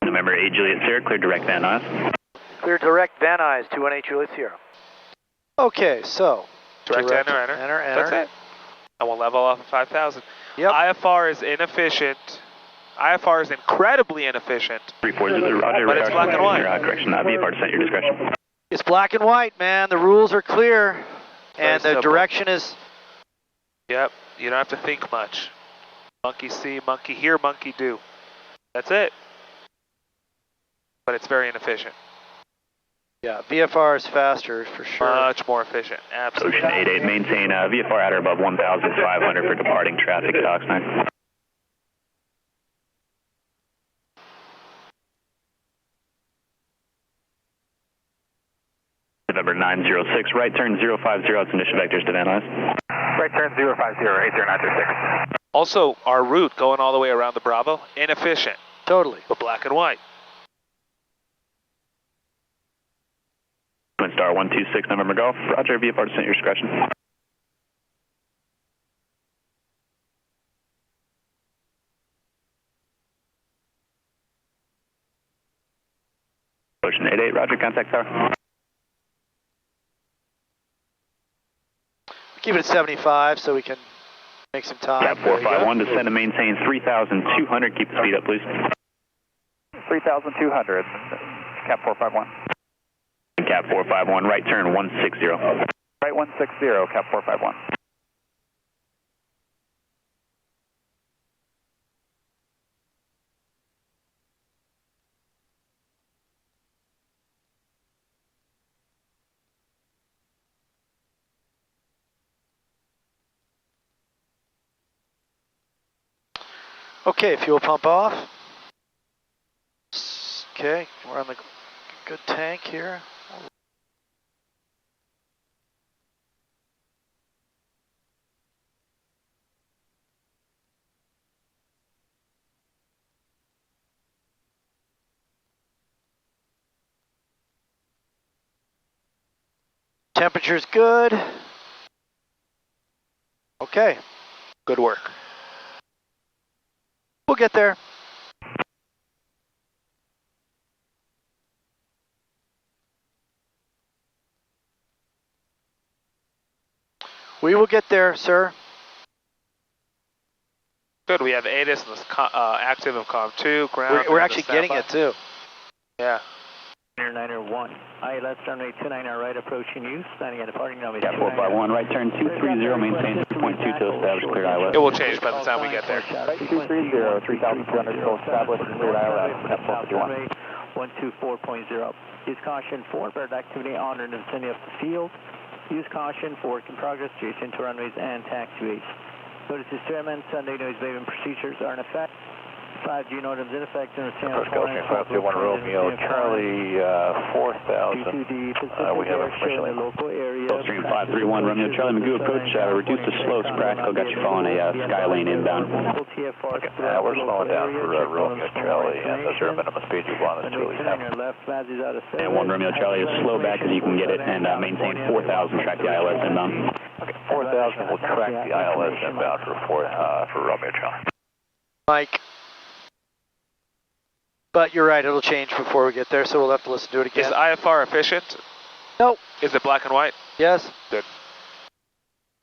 Speaker 9: November 8 Juliet Sierra, clear direct Van Nuys.
Speaker 1: Clear direct Van Nuys, 218 Juliet Sierra. Okay, so.
Speaker 3: Direct enter. That's it. And we'll level off at 5,000.
Speaker 1: Yep.
Speaker 3: IFR is inefficient. IFR is incredibly inefficient.
Speaker 9: 340, Roger,
Speaker 3: but it's black and white.
Speaker 9: Correction, VFR to your discretion.
Speaker 1: It's black and white, man. The rules are clear. And the direction is...
Speaker 3: Yep, you don't have to think much. Monkey see, monkey hear, monkey do. That's it. But it's very inefficient.
Speaker 1: Yeah, VFR is faster for sure.
Speaker 3: Much more efficient, absolutely.
Speaker 9: Ocean 88, maintain VFR at or above 1,500 for departing traffic, Oxnard. November 906, right turn 050, it's initial vectors to Van Nuys.
Speaker 4: Right turn 050, 80936.
Speaker 3: Also, our route going all the way around the Bravo, inefficient.
Speaker 1: Totally.
Speaker 3: But black and white.
Speaker 9: Twin Star 126, November Golf. Roger, VFR to your discretion. Ocean 88, Roger, contact tower.
Speaker 1: Keep it at 75 so we can make some time.
Speaker 9: Cap 451, descend and maintain 3,200. Keep the speed up, please.
Speaker 4: 3,200, Cap 451.
Speaker 9: Cap 451, right turn 160.
Speaker 4: Right 160, Cap 451.
Speaker 1: Okay, fuel pump off. Okay, we're on the good tank here. Temperature's good. Okay, good work. We'll get there. We will get there, sir.
Speaker 3: Good, we have ATIS and active of COM 2, ground.
Speaker 1: We're actually getting it too.
Speaker 3: Yeah.
Speaker 11: Niner 1, ILS runway 29 right approaching you, standing at departing runway
Speaker 9: 451, right turn 230, maintain 3.2 to establish cleared ILS.
Speaker 3: It will change by the time we get there.
Speaker 8: Right 230, 3,200 to establish cleared ILS, at 451.
Speaker 11: 124.0. Use caution for bird activity on in the vicinity of the field. Use caution for work in progress, adjacent to runways and taxiways. Notice the Chairman, Sunday noise abatement procedures are in effect. 5G NOTAMs in effect in the
Speaker 5: Approach Gulfstream 521 Romeo, Charlie 4000. We have information.
Speaker 9: Gulfstream 531 Romeo, Charlie Magoo approach, reduce the slopes, practical, got you following a sky lane inbound.
Speaker 5: Okay, we're slowing down for Romeo, Charlie, and the zero minimum speed you want us to release half.
Speaker 9: And 1 Romeo, Charlie is slow back as you can get it, and maintain 4,000, track the ILS inbound.
Speaker 5: Okay, 4,000 will track the ILS inbound for Romeo, Charlie.
Speaker 1: Mike. But you're right, it'll change before we get there, so we'll have to listen to it again.
Speaker 3: Is IFR efficient?
Speaker 1: No.
Speaker 3: Is it black and white?
Speaker 1: Yes.
Speaker 3: Good.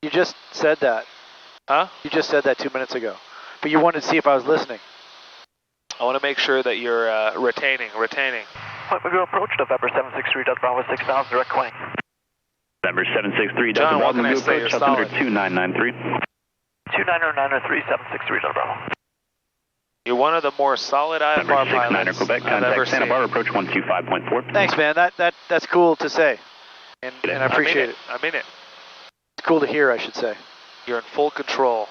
Speaker 1: You just said that.
Speaker 3: Huh?
Speaker 1: You just said that 2 minutes ago. But you wanted to see if I was listening.
Speaker 3: I want to make sure that you're retaining.
Speaker 4: Point Magoo approach, November 763, Bravo 6000, direct climbing.
Speaker 9: November 763,
Speaker 3: John, what can I
Speaker 9: Magoo
Speaker 3: say? You're
Speaker 9: approach,
Speaker 3: solid.
Speaker 9: 2993.
Speaker 4: 29093, 763, Bravo.
Speaker 3: You're one of the more solid IFR pilots
Speaker 9: Quebec,
Speaker 3: I've ever
Speaker 9: contact Santa
Speaker 3: seen.
Speaker 9: Barbara, approach 125.4.
Speaker 1: Thanks, man. That's cool to say. And I appreciate it.
Speaker 3: I mean it.
Speaker 1: It's cool to hear, I should say.
Speaker 3: You're in full control.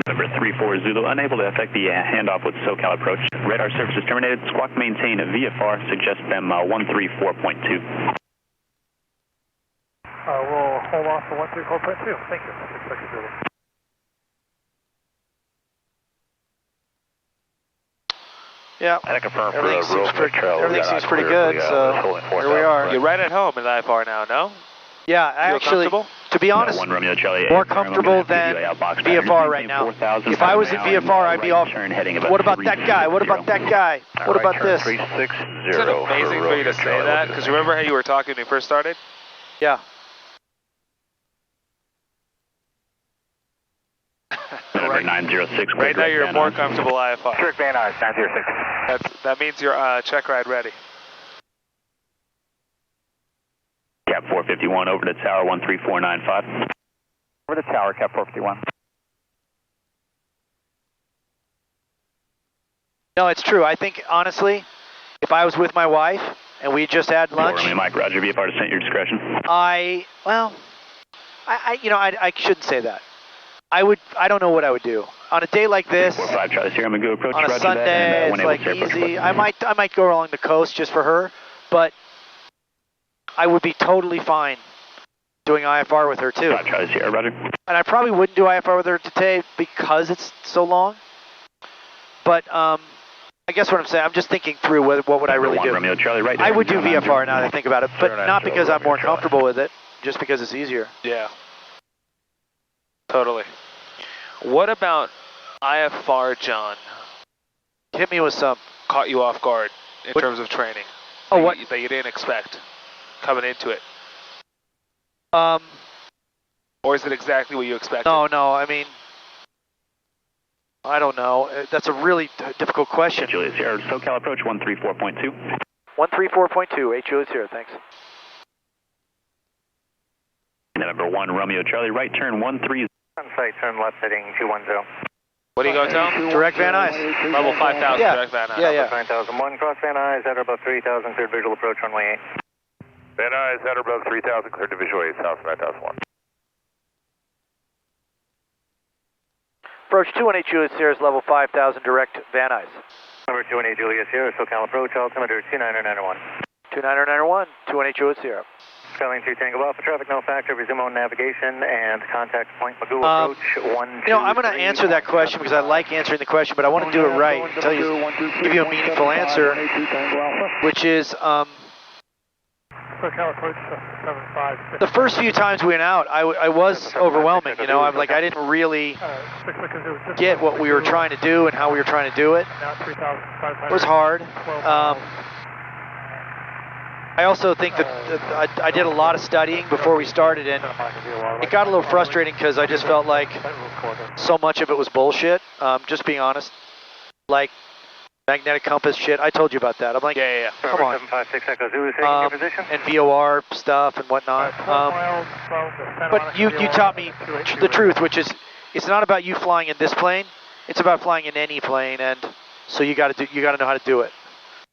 Speaker 9: November 34 Zulu, unable to effect the handoff with SoCal approach. Radar service is terminated. Squawk maintain a VFR, suggest BEM 134.2.
Speaker 10: We'll hold off for 134.2. Thank you. Instructor Zulu.
Speaker 1: Yeah.
Speaker 5: And I confirm for
Speaker 1: Everything seems
Speaker 5: Romeo, Charlie.
Speaker 1: everything seems pretty good, so here we are.
Speaker 3: You're right at home in the IFR now, no?
Speaker 1: Yeah, actually, to be honest,
Speaker 9: 1 Romeo, Charlie,
Speaker 1: more comfortable than VFR right now. If I was in VFR, I'd be off. What about that guy? What about that guy? What about this?
Speaker 5: 360
Speaker 3: Isn't it amazing for you to say that? Because remember how you were talking when you first started?
Speaker 1: Yeah.
Speaker 9: November 906.
Speaker 3: Right now you're more comfortable IFR.
Speaker 4: Direct Van Nuys, 906.
Speaker 3: That means you're check ride ready.
Speaker 9: Cap 451 over to tower 13495.
Speaker 4: Over the tower, Cap 451.
Speaker 1: No, it's true. I think, honestly, if I was with my wife and we just had lunch...
Speaker 9: Romeo, Mike, Roger, VFR to at your discretion.
Speaker 1: I shouldn't say that. I don't know what I would do. On a day like this,
Speaker 9: 45 Charlie Sierra Magoo approach,
Speaker 1: on a
Speaker 9: Roger
Speaker 1: Sunday,
Speaker 9: that, and,
Speaker 1: it's like easy. I might go along the coast just for her, but I would be totally fine doing IFR with her too.
Speaker 9: 5 Charlie Sierra, Roger.
Speaker 1: And I probably wouldn't do IFR with her today because it's so long. But I guess what I'm saying, I'm just thinking through what would I really do.
Speaker 9: Romeo, Charlie, right
Speaker 1: I would do VFR now that I think about it, but not because I'm more comfortable with it, just because it's easier.
Speaker 3: Yeah. Totally. What about IFR, John?
Speaker 1: Hit me with some.
Speaker 3: Caught you off guard in terms of training.
Speaker 1: Oh, what?
Speaker 3: That you didn't expect coming into it. Or is it exactly what you expected?
Speaker 1: No, I mean, I don't know. That's a really difficult question.
Speaker 9: Julius Sierra, SoCal approach 134.2.
Speaker 1: 134.2, 8 Julius Sierra, thanks.
Speaker 9: November 1 Romeo, Charlie, right turn 13.
Speaker 4: On site, turn left heading 210.
Speaker 3: What are you going to tell?
Speaker 1: Direct Van Nuys.
Speaker 3: Level 5,000,
Speaker 1: yeah.
Speaker 3: direct Van Nuys.
Speaker 1: Yeah.
Speaker 4: 9001, cross Van Nuys, at or above 3000, cleared visual approach runway 8.
Speaker 5: Van Nuys, at or above 3000, cleared to visual 8, south 9001.
Speaker 1: Approach 218 Julius Sierra, level 5000, direct Van Nuys.
Speaker 4: Number 218 Julius Sierra, SoCal approach, altimeter 29091.
Speaker 1: 29091, 218 Julius Sierra.
Speaker 4: Skyline 2 Tango Alpha, traffic no factor, resume on navigation, and contact Point Magoo approach 123.
Speaker 1: I'm going to answer that question because I like answering the question, but I want to do it right, tell you, give you a meaningful answer, which is, the first few times we went out, I was overwhelming, I'm like, I didn't really get what we were trying to do and how we were trying to do it. It was hard. I also think that I did a lot of studying before we started, and it got a little frustrating because I just felt like so much of it was bullshit, just being honest. Like magnetic compass shit, I told you about that. I'm like,
Speaker 3: Yeah.
Speaker 1: Come on.
Speaker 4: 756 Echo Zulu is taking your position.
Speaker 1: And VOR stuff and whatnot. But you taught me the truth, which is it's not about you flying in this plane. It's about flying in any plane, and so you got to know how to do it.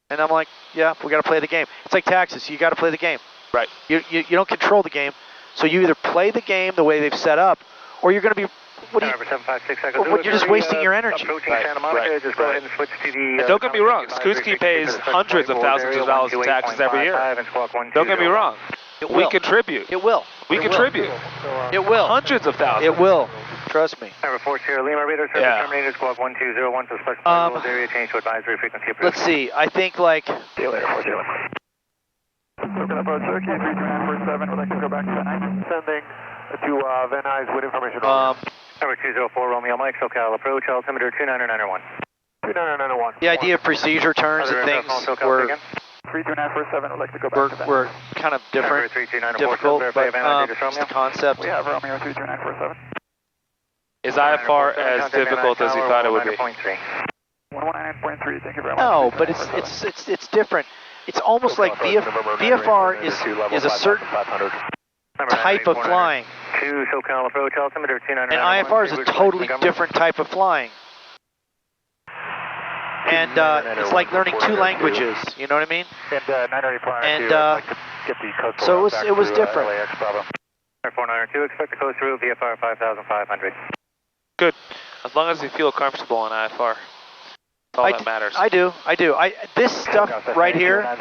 Speaker 1: And I'm like, yeah, we got to play the game. It's like taxes. You got to play the game.
Speaker 3: Right.
Speaker 1: You don't control the game, so you either play the game the way they've set up, or you're going to be. You're just wasting your energy.
Speaker 3: Right. Just go ahead and switch to the. And don't get me wrong, Skutsky pays hundreds of thousands of dollars in taxes every year. Don't get me wrong. We contribute.
Speaker 1: It will.
Speaker 3: We contribute.
Speaker 1: It will.
Speaker 3: Hundreds of thousands.
Speaker 1: It will. Trust me.
Speaker 4: Number 4 Sierra Lima radar service terminated squawk 1201 to special rules area change to advisory frequency approved.
Speaker 1: Let's see. I think like.
Speaker 4: See you later, 40.
Speaker 5: Looking up approach, Cherokee 32947, would like to go back to Van Nuys. Sending to Van Nuys with information.
Speaker 4: Number 204 Romeo Mike, SoCal approach, altimeter 29901.
Speaker 5: 29901.
Speaker 1: The idea of procedure turns and things were
Speaker 5: 32947, would like to go back to Van Nuys.
Speaker 1: were kind of different, difficult, but just the concept.
Speaker 5: We have Romeo 32947.
Speaker 3: Is IFR as difficult as you thought it would be?
Speaker 5: 119.3, thank you very much.
Speaker 1: No, but it's different. It's almost like VFR is a certain type of flying.
Speaker 4: And
Speaker 1: IFR is a totally different type of flying. And it's like learning two languages, you know what I mean? And so it was different.
Speaker 4: 492, expect the coast through VFR 5500.
Speaker 3: Good. As long as you feel comfortable on IFR. That's all that matters.
Speaker 1: I do. This stuff right here. I'm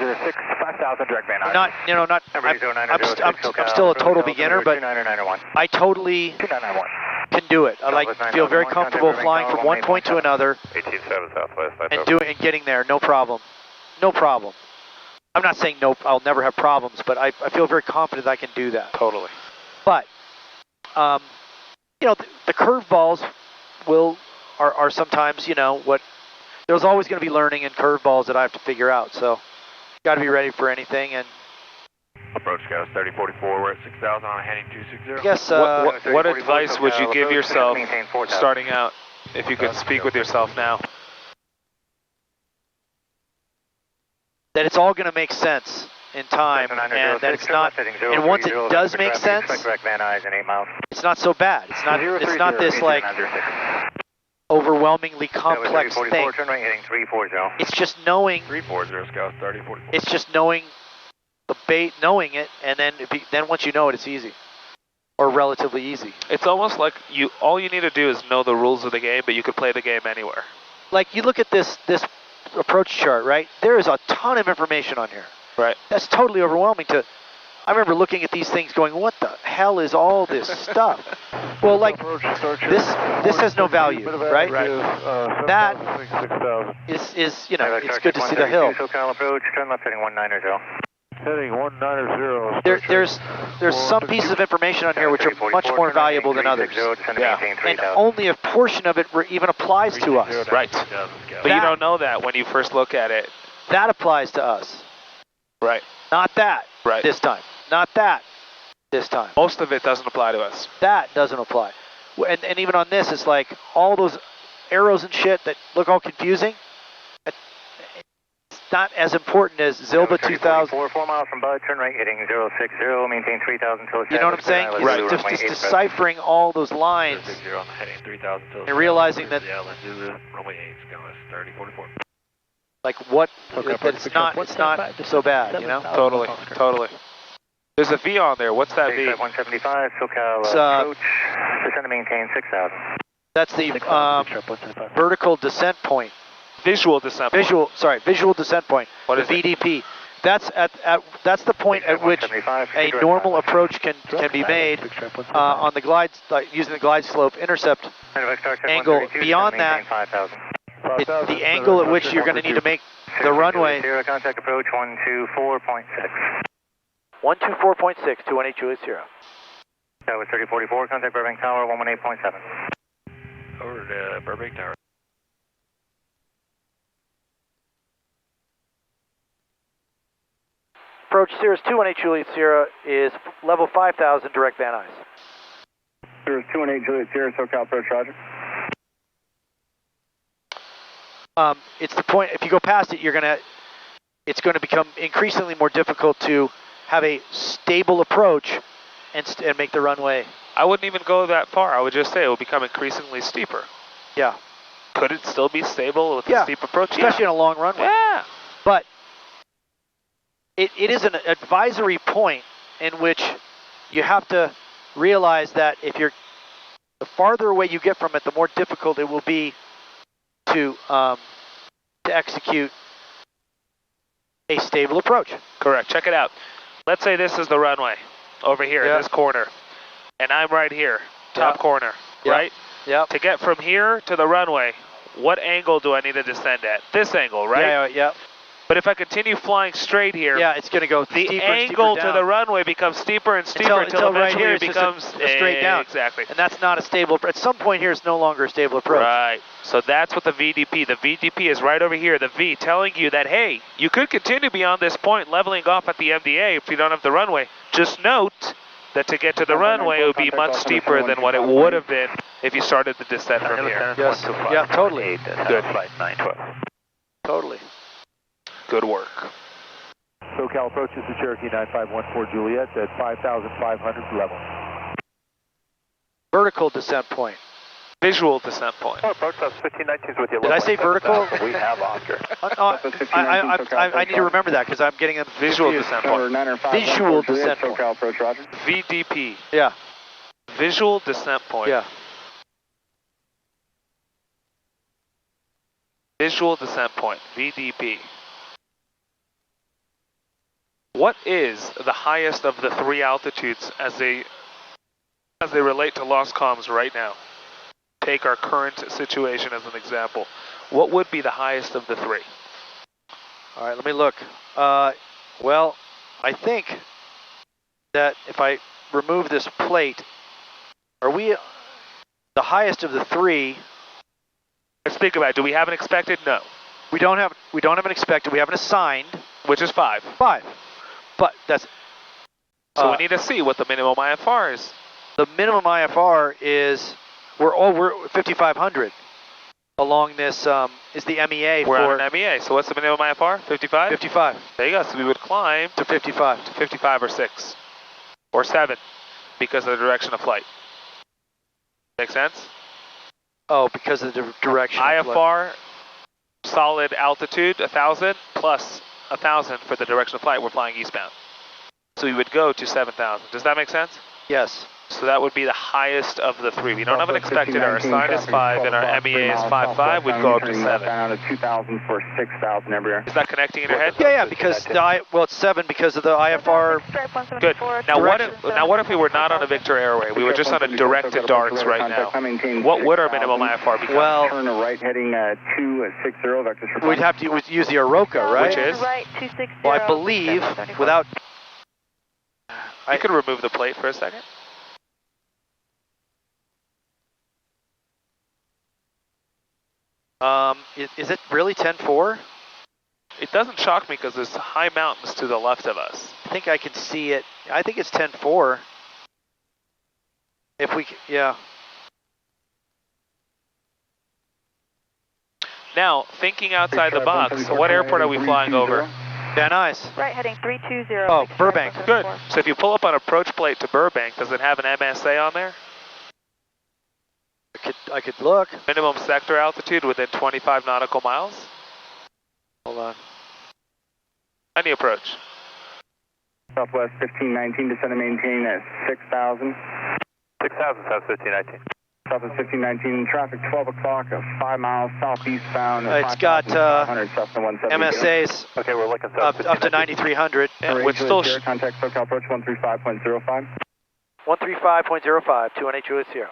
Speaker 1: still a total beginner, but I totally can do it. I feel very comfortable flying from one point to another and getting there, no problem. No problem. I'm not saying no, I'll never have problems, but I feel very confident I can do that.
Speaker 3: Totally.
Speaker 1: But, the curveballs are sometimes, there's always going to be learning and curveballs that I have to figure out. So, got to be ready for anything. And
Speaker 12: approach Scouts 3044, we're at 6,000 on heading 260.
Speaker 1: I guess,
Speaker 3: what advice would you give yourself starting out, if you could speak with yourself now?
Speaker 1: That it's all going to make sense in time, and that it's not, and once it does make sense, it's not so bad. It's not this like overwhelmingly complex thing. It's just knowing.
Speaker 12: 340 Scouts 3044.
Speaker 1: It's just knowing the bait, knowing it, and then once you know it, it's easy, or relatively easy.
Speaker 3: It's almost like all you need to do is know the rules of the game, but you could play the game anywhere.
Speaker 1: Like you look at this approach chart, right? There is a ton of information on here.
Speaker 3: Right.
Speaker 1: That's totally overwhelming to. I remember looking at these things going, what the hell is all this stuff? Well, like, this has no value, right? That is it's good to see the hill.
Speaker 5: Heading 190.
Speaker 1: There's some pieces of information on here which are much more valuable than others.
Speaker 3: Yeah.
Speaker 1: And only a portion of it even applies to us.
Speaker 3: Right. But you don't know that when you first look at it.
Speaker 1: That applies to us.
Speaker 3: Right.
Speaker 1: Not that.
Speaker 3: Right.
Speaker 1: This time. Not that. This time.
Speaker 3: Most of it doesn't apply to us.
Speaker 1: That doesn't apply. And even on this, it's like all those arrows and shit that look all confusing. It's not as important as Zilba 2000.
Speaker 4: 4 miles from Bud, turn right, heading 060, maintain 3,000 till
Speaker 1: you know what I'm saying?
Speaker 3: Right.
Speaker 1: Just deciphering all those lines and realizing that like what that it's not so bad, you know?
Speaker 3: Totally. There's a V on there. What's that V?
Speaker 4: 175, SoCal approach, descend to maintain 6,000.
Speaker 1: That's the vertical descent point.
Speaker 3: Visual descent point.
Speaker 1: Visual descent point.
Speaker 3: What is
Speaker 1: VDP. That's that's the point at which a normal approach can be made on the glide, using the glide slope intercept angle. Beyond that, the angle at which you're going to need to make the runway.
Speaker 4: Contact approach 124.6.
Speaker 1: 124.6, 218 Juliet Sierra.
Speaker 4: That was 3044, contact Burbank Tower 118.7.
Speaker 12: Over to Burbank Tower.
Speaker 1: Approach Cirrus 218 Juliet Sierra is level 5,000, direct Van Nuys.
Speaker 13: Cirrus 218 Juliet Sierra, SoCal approach, roger.
Speaker 1: It's the point, if you go past it, it's going to become increasingly more difficult to have a stable approach and make the runway.
Speaker 3: I wouldn't even go that far. I would just say it will become increasingly steeper.
Speaker 1: Yeah.
Speaker 3: Could it still be stable with a steep approach?
Speaker 1: Especially in a long runway.
Speaker 3: Yeah.
Speaker 1: But it is an advisory point in which you have to realize that the farther away you get from it, the more difficult it will be to execute a stable approach.
Speaker 3: Correct. Check it out. Let's say this is the runway over here in this corner, and I'm right here, top corner, right?
Speaker 1: Yeah.
Speaker 3: To get from here to the runway, what angle do I need to descend at? This angle, right?
Speaker 1: Yeah.
Speaker 3: But if I continue flying straight here,
Speaker 1: it's going to go
Speaker 3: the
Speaker 1: steeper
Speaker 3: angle
Speaker 1: and steeper
Speaker 3: to the runway becomes steeper and steeper until eventually
Speaker 1: right here
Speaker 3: it becomes
Speaker 1: a straight down.
Speaker 3: Exactly.
Speaker 1: And that's not a stable. At some point here, it's no longer a stable approach.
Speaker 3: Right. So that's what the VDP. The VDP is right over here. The V telling you that, hey, you could continue beyond this point, leveling off at the MDA if you don't have the runway. Just note that to get to the runway, it would be much steeper than what it would have been if you started the descent from here.
Speaker 1: Yes. Yeah, totally.
Speaker 3: Good.
Speaker 4: Flight 912.
Speaker 1: Totally.
Speaker 3: Good work.
Speaker 5: SoCal approaches the Cherokee 9514 Juliet at 5,500 level.
Speaker 1: Vertical descent point.
Speaker 3: Visual descent point.
Speaker 4: Approach us 1519 with you.
Speaker 1: Did I say vertical?
Speaker 4: We have Oscar.
Speaker 1: I need to remember that because I'm getting a
Speaker 3: visual descent point.
Speaker 1: Visual descent point.
Speaker 13: SoCal approach, roger.
Speaker 3: VDP.
Speaker 1: Yeah.
Speaker 3: Visual descent point.
Speaker 1: Yeah.
Speaker 3: Visual descent point. VDP. What is the highest of the three altitudes as they relate to lost comms right now? Take our current situation as an example. What would be the highest of the three?
Speaker 1: All right, let me look. Well, I think that if I remove this plate, are we the highest of the three?
Speaker 3: Let's think about it. Do we have an expected? No.
Speaker 1: We don't have an expected. We have an assigned,
Speaker 3: which is 5.
Speaker 1: 5. But that's
Speaker 3: so we need to see what the minimum IFR is.
Speaker 1: The minimum IFR is we're 5,500 along this is the MEA.
Speaker 3: We're on an MEA. So what's the minimum IFR? 55.
Speaker 1: 55.
Speaker 3: There you go. So we would climb
Speaker 1: to 55.
Speaker 3: To 55 or 6 or 7 because of the direction of flight. Make sense?
Speaker 1: Oh, because of the direction.
Speaker 3: IFR, solid altitude 1,000 plus 1,000 for the direction of flight. We're flying eastbound. So we would go to 7,000. Does that make sense?
Speaker 1: Yes.
Speaker 3: So that would be the highest of the three. We don't have an expected. Our assigned is 5 and our MEA is 5.5. We'd go up to 7.
Speaker 13: Down to 2,000 for 6,000 everywhere.
Speaker 3: Is that connecting in your head?
Speaker 1: Yeah, because it's 7 because of the IFR.
Speaker 3: Good. Now what if we were not on a Victor Airway? We were just on a directed darts right now. What would our minimum IFR become?
Speaker 1: Well,
Speaker 13: turn to right heading 260 vectors for
Speaker 1: we'd have to use the Oroka, right?
Speaker 3: Which is?
Speaker 7: Right, 260.
Speaker 1: Well, I believe without.
Speaker 3: I could remove the plate for a second.
Speaker 1: Is it really 10-4?
Speaker 3: It doesn't shock me because there's high mountains to the left of us.
Speaker 1: I think I can see it. I think it's 10-4. If we, yeah.
Speaker 3: Now, thinking outside the box, what airport are we flying over?
Speaker 1: Van Nuys.
Speaker 7: Right, heading 320.
Speaker 1: Oh, Burbank.
Speaker 3: Good. So if you pull up an approach plate to Burbank, does it have an MSA on there?
Speaker 1: I could look.
Speaker 3: Minimum sector altitude within 25 nautical miles?
Speaker 1: Hold on.
Speaker 3: Any approach.
Speaker 13: Southwest 1519, descend and maintain at 6,000.
Speaker 4: 6,000, South 1519.
Speaker 13: Southwest 1519, traffic 12 o'clock, 5 miles southeastbound.
Speaker 1: It's got MSAs
Speaker 4: okay, we're looking
Speaker 1: up to 9,300.
Speaker 3: Yeah, with still
Speaker 13: contact SoCal approach 135.05.
Speaker 1: 135.05, 218 Juliet Sierra.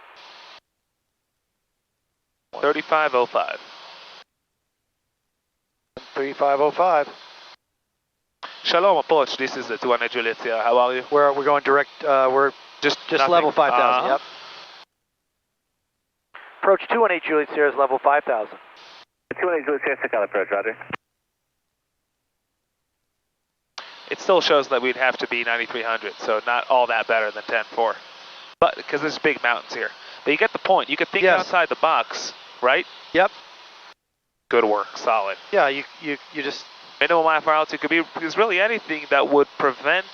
Speaker 3: 3505.
Speaker 1: 3505.
Speaker 3: Shalom approach, this is the 200 Juliet Sierra. How are you?
Speaker 1: We're going direct, we're just level 5,000, yep. Approach 218 Juliet Sierra is level 5,000.
Speaker 4: 218 Juliet Sierra, SoCal approach, roger.
Speaker 3: it still shows that we'd have to be 9,300, so not all that better than 10-4. But, because there's big mountains here. But you get the point. You could think outside the box, right?
Speaker 1: Yep.
Speaker 3: Good work, solid.
Speaker 1: Yeah, you just...
Speaker 3: Minimum IFR altitude could be, is really anything that would prevent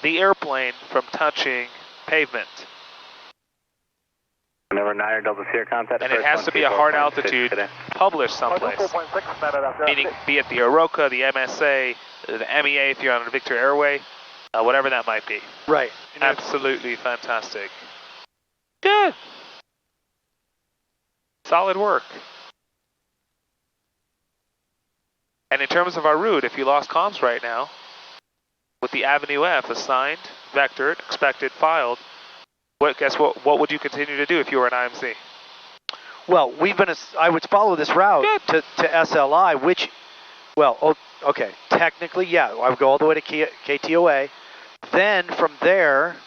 Speaker 3: the airplane from touching pavement.
Speaker 13: Number 9 double Sierra contact.
Speaker 3: And it has to be a hard altitude published someplace. Meaning, be it the Oroka, the MSA, the MEA if you're on a Victor Airway, whatever that might be.
Speaker 1: Right.
Speaker 3: Absolutely fantastic. Good. Solid work. And in terms of our route, if you lost comms right now, with the Avenue F assigned, vectored, expected, filed, guess what would you continue to do if you were an IMC?
Speaker 1: Well, I would follow this route to SLI, which, well, okay, technically, yeah, I would go all the way to KTOA. Then from there,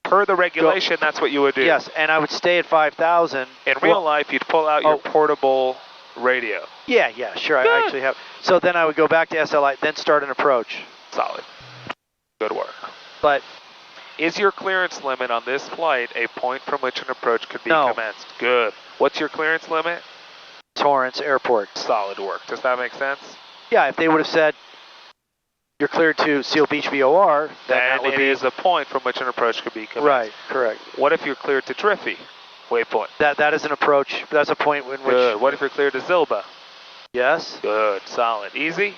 Speaker 3: per the regulation, that's what you would do.
Speaker 1: Yes, and I would stay at 5,000.
Speaker 3: In real life, you'd pull out your portable radio.
Speaker 1: Yeah, sure, I actually have. So then I would go back to SLI, then start an approach.
Speaker 3: Solid. Good work.
Speaker 1: But
Speaker 3: is your clearance limit on this flight a point from which an approach could be commenced? Good. What's your clearance limit?
Speaker 1: Torrance Airport.
Speaker 3: Solid work. Does that make sense?
Speaker 1: Yeah, if they would have said you're cleared to Seal Beach VOR, then that would
Speaker 3: it
Speaker 1: be
Speaker 3: is a point from which an approach could be commenced.
Speaker 1: Right, correct.
Speaker 3: What if you're cleared to Triffy? Waypoint.
Speaker 1: That is an approach. That's a point in which...
Speaker 3: Good. What if you're cleared to Zilba?
Speaker 1: Yes.
Speaker 3: Good. Solid. Easy?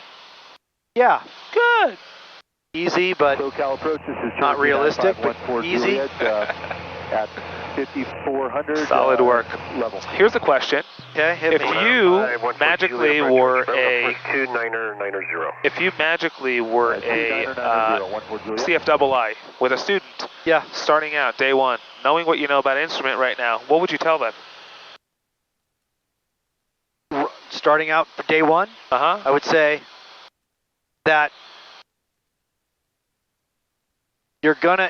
Speaker 1: Yeah.
Speaker 3: Good.
Speaker 1: Easy, but not realistic, but easy.
Speaker 5: At 5,400
Speaker 3: solid work.
Speaker 5: Level.
Speaker 3: Here's a question.
Speaker 1: Okay,
Speaker 3: if you magically were a CFII with a student starting out day one, knowing what you know about instrument right now, what would you tell them?
Speaker 1: Starting out for day one, I would say that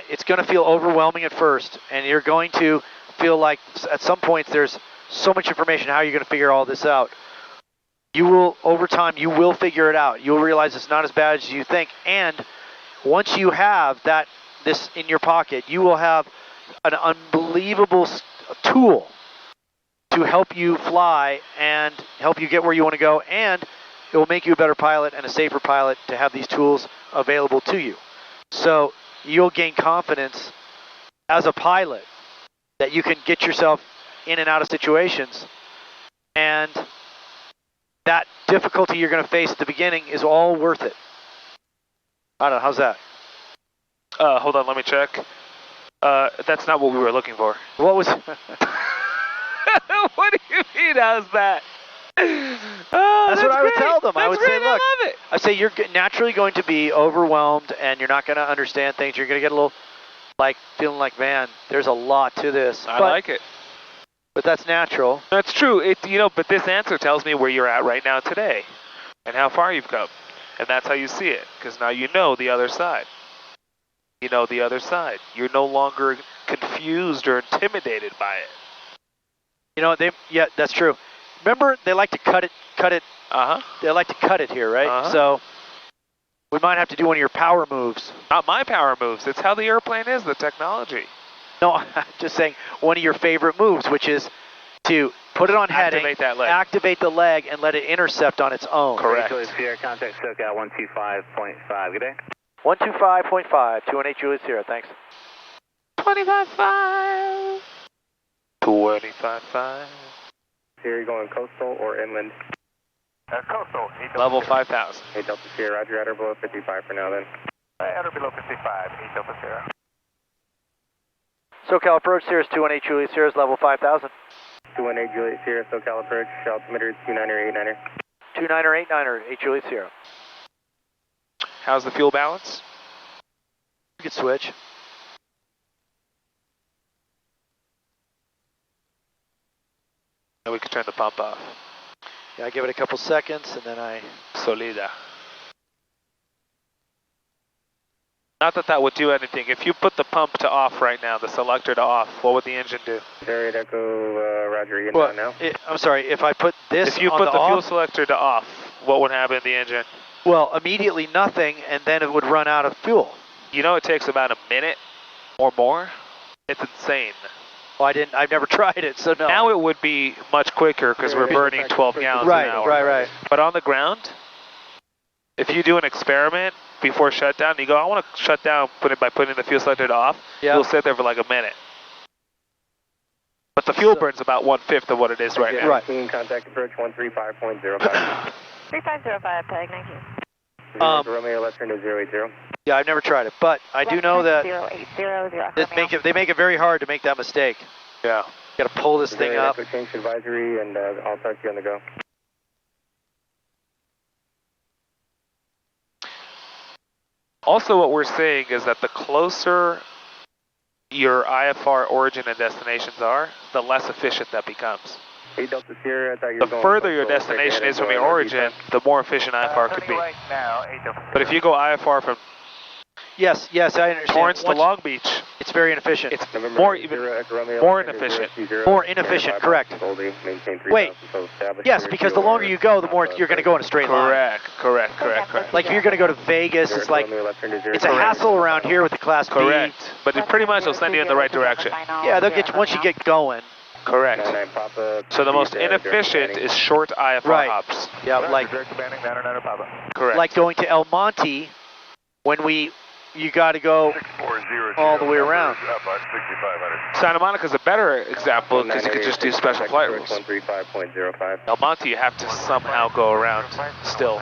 Speaker 1: it's gonna feel overwhelming at first, and you're going to feel like at some points there's so much information. How are you going to figure all this out? You will, over time, you will figure it out. You'll realize it's not as bad as you think, and once you have this in your pocket, you will have an unbelievable tool to help you fly and help you get where you want to go, and it will make you a better pilot and a safer pilot to have these tools available to you. So you'll gain confidence as a pilot that you can get yourself in and out of situations, and that difficulty you're going to face at the beginning is all worth it. I don't know, how's that?
Speaker 3: Hold on, let me check. That's not what we were looking for.
Speaker 1: What was...
Speaker 3: What do you mean, how's that?
Speaker 1: That's what I would tell them. I would say, look,
Speaker 3: I
Speaker 1: say you're naturally going to be overwhelmed and you're not going to understand things. You're going to get a little, feeling like, man, there's a lot to this.
Speaker 3: I like it.
Speaker 1: But that's natural.
Speaker 3: That's true. But this answer tells me where you're at right now today and how far you've come. And that's how you see it, because now you know the other side. You know the other side. You're no longer confused or intimidated by it.
Speaker 1: Yeah, that's true. Remember, they like to cut it. They like to cut it here, right? So we might have to do one of your power moves.
Speaker 3: Not my power moves. It's how the airplane is, the technology.
Speaker 1: No, I'm just saying one of your favorite moves, which is to put it on heading, activate the leg, and let it intercept on its own.
Speaker 3: Correct.
Speaker 13: Sierra, contact SoCal 125.5. Good day.
Speaker 1: 125.5, 218 Juliet Sierra, thanks.
Speaker 3: 25.5. 25.5.
Speaker 13: Here you going coastal or inland?
Speaker 4: Coastal.
Speaker 3: Level 5,000.
Speaker 13: 8 Delta Sierra, Roger, at or below 55 for now then.
Speaker 4: At or below 55, 8 Delta Sierra.
Speaker 1: SoCal approach, Sierra's 218 Juliet Sierra's level 5,000.
Speaker 13: 218 Juliet Sierra, SoCal approach, altimeter 29er, 89er.
Speaker 1: 29er, 89er, 8 Juliet Sierra.
Speaker 3: How's the fuel balance?
Speaker 1: You can switch.
Speaker 3: And we can turn the pump off.
Speaker 1: Yeah, I give it a couple seconds and then I...
Speaker 3: Solida. Not that that would do anything. If you put the pump to off right now, the selector to off, what would the engine do?
Speaker 13: Sierra Echo, Roger, inbound now.
Speaker 1: I'm sorry, if I put this
Speaker 3: If you
Speaker 1: on
Speaker 3: put the fuel
Speaker 1: off,
Speaker 3: selector to off, what would happen in the engine?
Speaker 1: Well, immediately nothing, and then it would run out of fuel.
Speaker 3: You know it takes about a minute or more? It's insane.
Speaker 1: Well, I've never tried it, so no.
Speaker 3: Now it would be much quicker because we're burning 12 gallons an hour.
Speaker 1: Right.
Speaker 3: But on the ground, if you do an experiment before shutdown, you go, I want to shut down by putting the fuel selector to off, you'll sit there for like a minute. But the fuel burns about 1/5 of what it is right now.
Speaker 13: Right. Contact approach 135.05.
Speaker 7: 3505, tag 19.
Speaker 13: Romeo, left turn to 080.
Speaker 1: Yeah, I've never tried it, but I do know that
Speaker 7: 080,
Speaker 1: they make it very hard to make that mistake.
Speaker 3: Yeah.
Speaker 1: You got to pull this thing up.
Speaker 13: Change advisory, and I'll talk to you on the go.
Speaker 3: Also, what we're saying is that the closer your IFR origin and destinations are, the less efficient that becomes. The further your destination is from your origin, the more efficient IFR could be. But if you go IFR from
Speaker 1: Yes, I understand.
Speaker 3: Torrance to Long Beach,
Speaker 1: it's very inefficient.
Speaker 3: It's more inefficient.
Speaker 1: More inefficient, correct. Wait, yes, because the longer you go, the more you're going to go in a straight line.
Speaker 3: Correct.
Speaker 1: Like if you're going to go to Vegas, it's like, it's a hassle around here with the Class B.
Speaker 3: Correct, but pretty much they'll send you in the right direction.
Speaker 1: Yeah, they'll get you, once you get going.
Speaker 3: Correct. So the most inefficient is short IFR hops.
Speaker 1: Yeah, like
Speaker 3: correct.
Speaker 1: Like going to El Monte, when you got to go all the way around.
Speaker 3: Santa Monica's a better example because you could just do special flight rules. El Monte, you have to somehow go around still.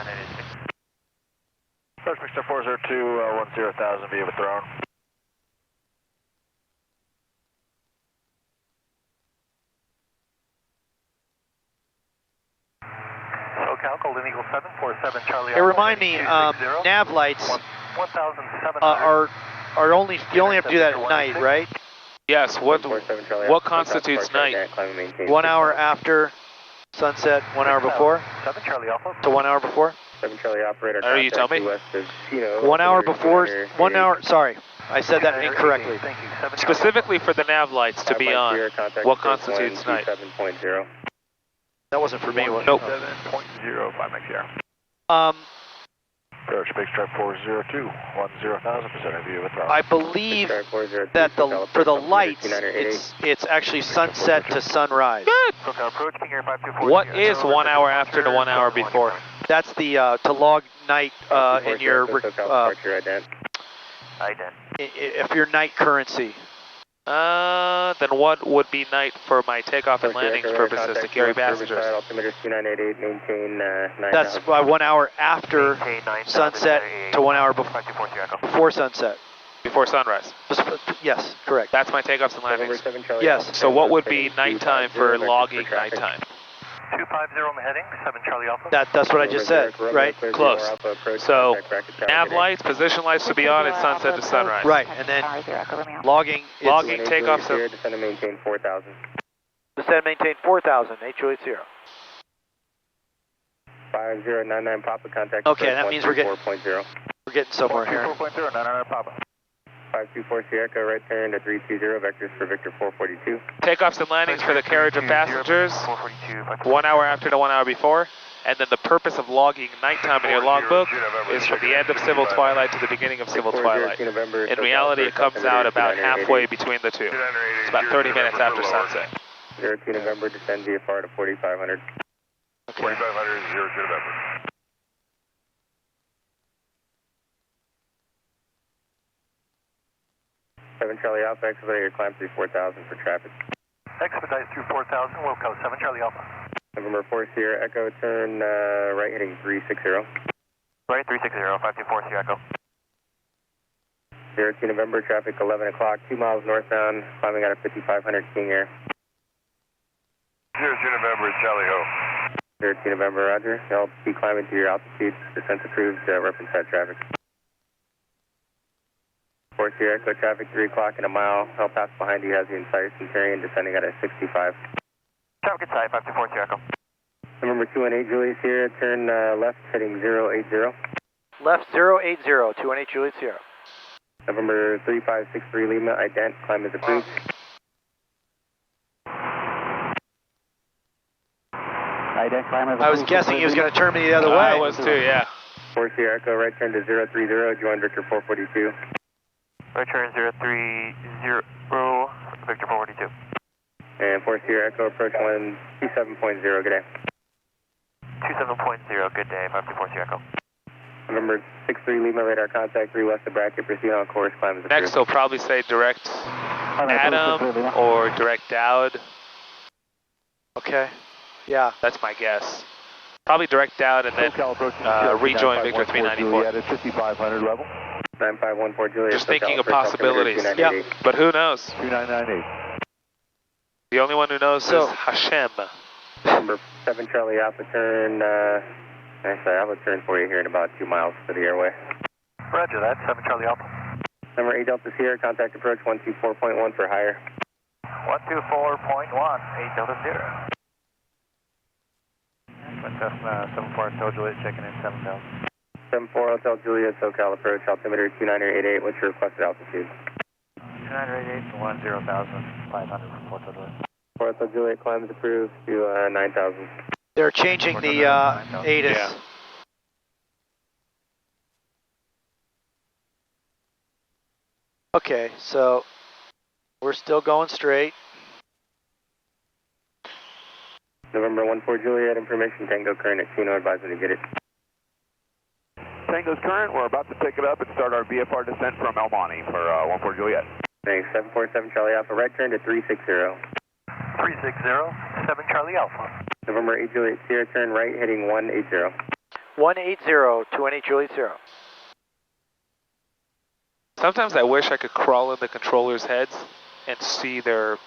Speaker 14: First Mixer 402, 10,000 via throne.
Speaker 10: SoCal, Golden Eagle 747, Charlie.
Speaker 1: Hey, remind me, nav lights are only, you only have to do that at night, right?
Speaker 3: Yes, what constitutes night?
Speaker 1: 1 hour after sunset, 1 hour before?
Speaker 10: 7 Charlie Alpha.
Speaker 1: To 1 hour before?
Speaker 13: 7 Charlie operator.
Speaker 3: Oh, you tell me?
Speaker 1: 1 hour before, 1 hour, sorry, I said that incorrectly.
Speaker 3: Specifically for the nav lights to be on, what constitutes night?
Speaker 1: That wasn't for me, was it?
Speaker 3: Nope.
Speaker 14: 7.0, 5 XR. Approach Big Stripe 402, 10,000% view with throttle.
Speaker 1: I believe that for the lights, it's actually sunset to sunrise.
Speaker 3: Good. What is 1 hour after to 1 hour before?
Speaker 1: That's the to log night in your if your night currency.
Speaker 3: Then what would be night for my takeoff and landings purposes to carry passengers?
Speaker 1: That's 1 hour after sunset to 1 hour before sunset.
Speaker 3: Before sunrise?
Speaker 1: Yes, correct.
Speaker 3: That's my takeoffs and landings?
Speaker 1: Yes.
Speaker 3: So what would be nighttime for logging nighttime?
Speaker 10: 250 heading, 7 Charlie Alpha.
Speaker 1: That's what I just said, right?
Speaker 3: Close. So nav lights, position lights to be on at sunset to sunrise.
Speaker 1: Right, and then logging takeoffs.
Speaker 13: Descend and maintain 4,000.
Speaker 1: Descend and maintain 4,000, HO80.
Speaker 13: 5099 Papa, contact.
Speaker 1: Okay, that means we're getting somewhere here.
Speaker 10: 4.099 Papa.
Speaker 13: 524 Sierra, right turn to 320, vectors for Victor 442.
Speaker 3: Takeoffs and landings for the carriage of passengers, 1 hour after to 1 hour before. And then the purpose of logging nighttime in your logbook is from the end of civil twilight to the beginning of civil twilight. In reality, it comes out about halfway between the two. It's about 30 minutes after sunset.
Speaker 13: 02 November, descend VFR to 4,500.
Speaker 14: 4,500, 02 November.
Speaker 13: Charlie Alpha, expedite your climb through 4,000 for traffic.
Speaker 10: Expedite through 4,000, Wilco, 7 Charlie Alpha.
Speaker 13: November 4 Sierra Echo, turn right heading 360.
Speaker 12: Right, 360, 524 Sierra Echo.
Speaker 13: 02 November, traffic 11 o'clock, 2 miles northbound, climbing out of 5,500 King Air.
Speaker 14: 02 November, Charlie Ho.
Speaker 13: 02 November, roger. I'll be climbing to your altitude, descent approved, reference side traffic. 4 Sierra Echo, traffic 3 o'clock in a mile. I'll pass behind you as you in sight, Centurion, descending at a 65.
Speaker 12: Traffic inside, 524 Sierra Echo.
Speaker 13: November 218 Julius Sierra, turn left heading 080.
Speaker 1: Left 080, 218 Julius Sierra.
Speaker 13: November 3563 Lima, ident, climb is approved.
Speaker 1: I was guessing he was going to turn me the other way.
Speaker 3: I was too, yeah.
Speaker 13: 4 Sierra Echo, right turn to 030, join Victor 442.
Speaker 4: Right turn 030, Victor 442.
Speaker 13: And 4 Sierra Echo, approach 127.0, good day.
Speaker 4: 27.0, good day, 524 Sierra Echo.
Speaker 13: November 63 Lima, radar contact 3 west of bracket, proceed on course, climb is approved.
Speaker 3: Next, they'll probably say direct Adam or direct Dowd.
Speaker 1: Okay. Yeah.
Speaker 3: That's my guess. Probably direct Dowd and then rejoin Victor 394.
Speaker 5: At 5,500 level.
Speaker 13: 9514 Juliet.
Speaker 3: Just thinking of possibilities. Yeah, but who knows?
Speaker 5: 2998.
Speaker 3: The only one who knows is Hashem.
Speaker 13: Number 7 Charlie Alpha turn, actually Alpha turn for you here in about 2 miles to the airway.
Speaker 4: Roger that, 7 Charlie Alpha.
Speaker 13: Number 8 Delta Sierra, contact approach 124.1 for higher.
Speaker 4: 124.1, 8 Delta Sierra. Cessna 74 Hotel Juliet checking in 7000.
Speaker 13: 74 Hotel Juliet, SoCal approach, altimeter 2988, what's your requested altitude?
Speaker 4: 2988 10,500 from Fort Hotel Juliet.
Speaker 13: Fort Hotel Juliet, climb is approved to 9,000.
Speaker 1: They're changing the ATIS.
Speaker 3: Yeah.
Speaker 1: Okay, so we're still going straight.
Speaker 13: November 14 Juliet, information Tango current at Chino, advisor to get it.
Speaker 5: Tango's current, we're about to pick it up and start our VFR descent from El Monte for 14 Juliet.
Speaker 13: Thanks, 747 Charlie Alpha, right turn to 360.
Speaker 4: 360, 7 Charlie Alpha.
Speaker 13: November 8 Juliet Sierra, turn right, heading 180.
Speaker 1: 180, 28 Juliet 0.
Speaker 3: Sometimes I wish I could crawl in the controllers' heads and see their